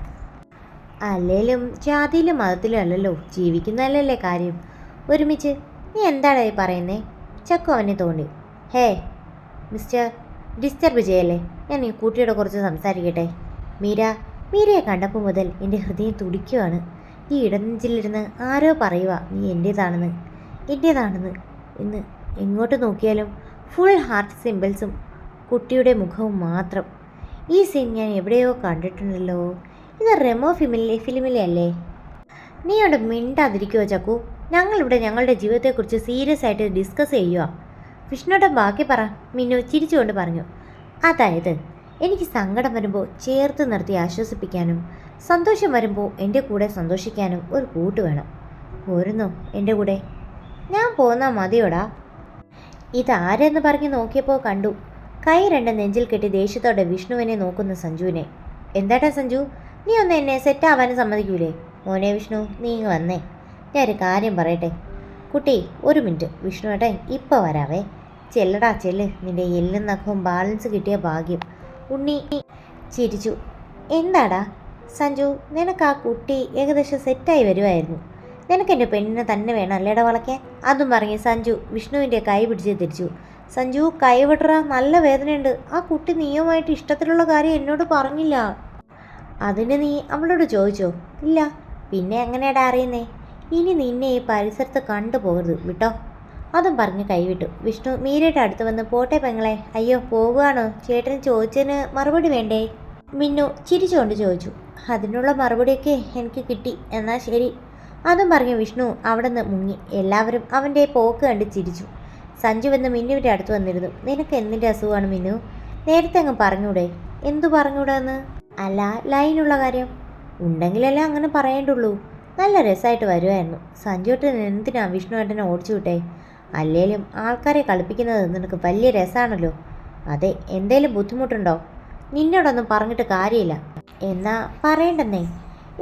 അല്ലേലും ജാതിയിലും മതത്തിലും അല്ലല്ലോ, ജീവിക്കുന്നതല്ലേ കാര്യം. ഒരുമിച്ച് നീ എന്താടാ പറയുന്നേ? ചക്കു അവനെ തോണ്ടി. ഹേ മിസ്റ്റർ, ഡിസ്റ്റർബ് ചെയ്യല്ലേ. ഞാൻ ഈ കുട്ടിയോട് കുറച്ച് സംസാരിക്കട്ടെ. മീരയെ കണ്ടപ്പോൾ മുതൽ എൻ്റെ ഹൃദയം തുടിക്കുകയാണ്. ഈ ഇടനെഞ്ചിലിരുന്ന് ആരോ പറയുക നീ എൻ്റേതാണെന്ന്. ഇന്ന് എങ്ങോട്ട് നോക്കിയാലും ഫുൾ ഹാർട്ട് സിമ്പിൾസും കുട്ടിയുടെ മുഖവും മാത്രം. ഈ സീൻ ഞാൻ എവിടെയോ കണ്ടിട്ടുണ്ടല്ലോ. ഇത് റെമോ ഫിലിമിലെ അല്ലേ? നീ അവിടെ മിണ്ടാതിരിക്കുവോ ചക്കു? ഞങ്ങളിവിടെ ഞങ്ങളുടെ ജീവിതത്തെക്കുറിച്ച് സീരിയസ് ആയിട്ട് ഡിസ്കസ് ചെയ്യുക. വിഷ്ണുയുടെ ബാക്കി പറ, മിന്നു ചിരിച്ചുകൊണ്ട് പറഞ്ഞു. അതായത് എനിക്ക് സങ്കടം വരുമ്പോൾ ചേർത്ത് നിർത്തി ആശ്വസിപ്പിക്കാനും സന്തോഷം വരുമ്പോൾ എൻ്റെ കൂടെ സന്തോഷിക്കാനും ഒരു കൂട്ട് വേണം. പോരുന്നോ എൻ്റെ കൂടെ? ഞാൻ പോന്നാ മതിയോടാ. ഇതാരെന്ന് പറഞ്ഞ് നോക്കിയപ്പോൾ കണ്ടു കൈ രണ്ടും നെഞ്ചിൽ കെട്ടി ദേഷ്യത്തോടെ വിഷ്ണുവിനെ നോക്കുന്ന സഞ്ജുവിനെ. എന്താട്ടാ സഞ്ജു, നീ ഒന്ന് എന്നെ സെറ്റാവാനും സമ്മതിക്കൂലേ? മോനെ വിഷ്ണു, നീ ഇങ്ങ് വന്നേ, ഞാനൊരു കാര്യം പറയട്ടെ. കുട്ടി ഒരു മിനിറ്റ്. വിഷ്ണുവേട്ടൻ ഇപ്പോൾ വരാവേ. ചെല്ലടാ ചെല്ല്, നിൻ്റെ എല്ലും നഖവും ബാലൻസ് കിട്ടിയ ഭാഗ്യം. ഉണ്ണി ചിരിച്ചു. എന്താടാ സഞ്ജു, നിനക്ക് ആ കുട്ടി ഏകദേശം സെറ്റായി വരുമായിരുന്നു. നിനക്കെൻ്റെ പെണ്ണിനെ തന്നെ വേണം അല്ലേടാ വളയ്ക്കാൻ? അതും പറഞ്ഞ് സഞ്ജു വിഷ്ണുവിൻ്റെ കൈ പിടിച്ച് തിരിച്ചു. സഞ്ജു കൈ വിടറ, നല്ല വേദനയുണ്ട്. ആ കുട്ടി നീയുമായിട്ട് ഇഷ്ടത്തിലുള്ള കാര്യം എന്നോട് പറഞ്ഞില്ല. അതിന് നീ അവളോട് ചോദിച്ചോ? ഇല്ല. പിന്നെ എങ്ങനെയാടാ അറിയുന്നേ? ഇനി നിന്നെ ഈ പരിസരത്ത് കണ്ടുപോകരുത് വിട്ടോ. അതും പറഞ്ഞ് കൈവിട്ടു. വിഷ്ണു മീരയുടെ അടുത്ത് വന്ന് പോട്ടെ പെങ്ങളെ. അയ്യോ പോകുകയാണോ? ചേട്ടന് ചോദിച്ചതിന് മറുപടി വേണ്ടേ? മിന്നു ചിരിച്ചുകൊണ്ട് ചോദിച്ചു. അതിനുള്ള മറുപടിയൊക്കെ എനിക്ക് കിട്ടി, എന്നാൽ ശരി. അതും പറഞ്ഞ് വിഷ്ണു അവിടെ നിന്ന് മുങ്ങി. എല്ലാവരും അവൻ്റെ പോക്ക് കണ്ട് ചിരിച്ചു. സഞ്ജു വന്ന് മിന്നുവിൻ്റെ അടുത്ത് വന്നിരുന്നു. നിനക്ക് എന്തിൻ്റെ അസുഖമാണ് മിന്നു? നേരത്തെ അങ്ങ് പറഞ്ഞൂടെ? എന്തു പറഞ്ഞൂടെന്ന്? അല്ല, ലൈനുള്ള കാര്യം ഉണ്ടെങ്കിലല്ലേ അങ്ങനെ പറയേണ്ടുള്ളൂ. നല്ല രസമായിട്ട് വരുമായിരുന്നു. സഞ്ജുവേട്ടൻ എന്തിനാ വിഷ്ണുവേട്ടനെ ഓടിച്ചു വിട്ടേ? അല്ലേലും ആൾക്കാരെ കളിപ്പിക്കുന്നത് നിനക്ക് വലിയ രസമാണല്ലോ. അതെ, എന്തേലും ബുദ്ധിമുട്ടുണ്ടോ? നിന്നോടൊന്നും പറഞ്ഞിട്ട് കാര്യമില്ല. എന്നാ പറയണ്ടെന്നേ.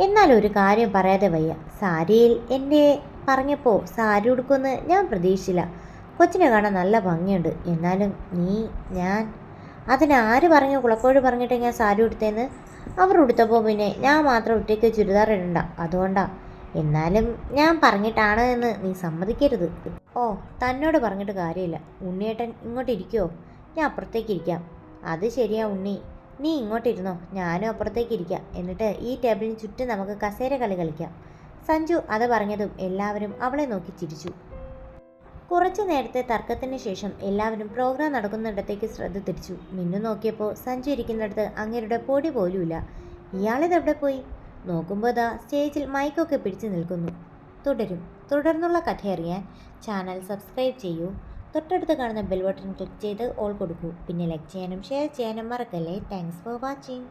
എന്നാലും ഒരു കാര്യം പറയാതെ വയ്യ. സാരിയിൽ എൻ്റെ പറഞ്ഞപ്പോൾ സാരി ഉടുക്കുമെന്ന് ഞാൻ പ്രതീക്ഷിച്ചില്ല. കൊച്ചിനെ കാണാൻ നല്ല ഭംഗിയുണ്ട്. എന്നാലും ഞാൻ അതിനാര് പറഞ്ഞു കുളക്കോട് പറഞ്ഞിട്ട് ഞാൻ സാരി ഉടുത്തേന്ന്? അവർ ഉടുത്തപ്പോൾ പിന്നെ ഞാൻ മാത്രം ഒറ്റയ്ക്ക് ചുരിദാർ ഇടണ്ട, അതുകൊണ്ടാ. എന്നാലും ഞാൻ പറഞ്ഞിട്ടാണ് എന്ന് നീ സമ്മതിക്കരുത്. ഓ, തന്നോട് പറഞ്ഞിട്ട് കാര്യമില്ല. ഉണ്ണിയേട്ടൻ ഇങ്ങോട്ട് ഇരിക്കുമോ? ഞാൻ അപ്പുറത്തേക്ക് ഇരിക്കാം. അത് ശരിയാ ഉണ്ണി, നീ ഇങ്ങോട്ടിരുന്നോ, ഞാനും അപ്പുറത്തേക്ക് ഇരിക്കാം. എന്നിട്ട് ഈ ടേബിളിന് ചുറ്റും നമുക്ക് കസേര കളി കളിക്കാം. സഞ്ജു അത് പറഞ്ഞതും എല്ലാവരും അവളെ നോക്കി ചിരിച്ചു. കുറച്ചു നേരത്തെ തർക്കത്തിന് ശേഷം എല്ലാവരും പ്രോഗ്രാം നടക്കുന്നിടത്തേക്ക് ശ്രദ്ധ തിരിച്ചു. മിന്നു നോക്കിയപ്പോൾ സഞ്ജു ഇരിക്കുന്നിടത്ത് അങ്ങേരുടെ പൊടി പോലുമില്ല. ഇയാളിതെവിടെ പോയി? നോക്കുമ്പോൾ ദാ സ്റ്റേജിൽ മൈക്കൊക്കെ പിടിച്ചു നിൽക്കുന്നു. തുടർന്നുള്ള കഥ അറിയാൻ ചാനൽ സബ്സ്ക്രൈബ് ചെയ്യൂ. തൊട്ടടുത്ത് കാണുന്ന ബെൽ ബട്ടൺ ക്ലിക്ക് ചെയ്ത് ഓൾ കൊടുക്കൂ. പിന്നെ ലൈക്ക് ചെയ്യാനും ഷെയർ ചെയ്യാനും മറക്കല്ലേ. Thanks for watching.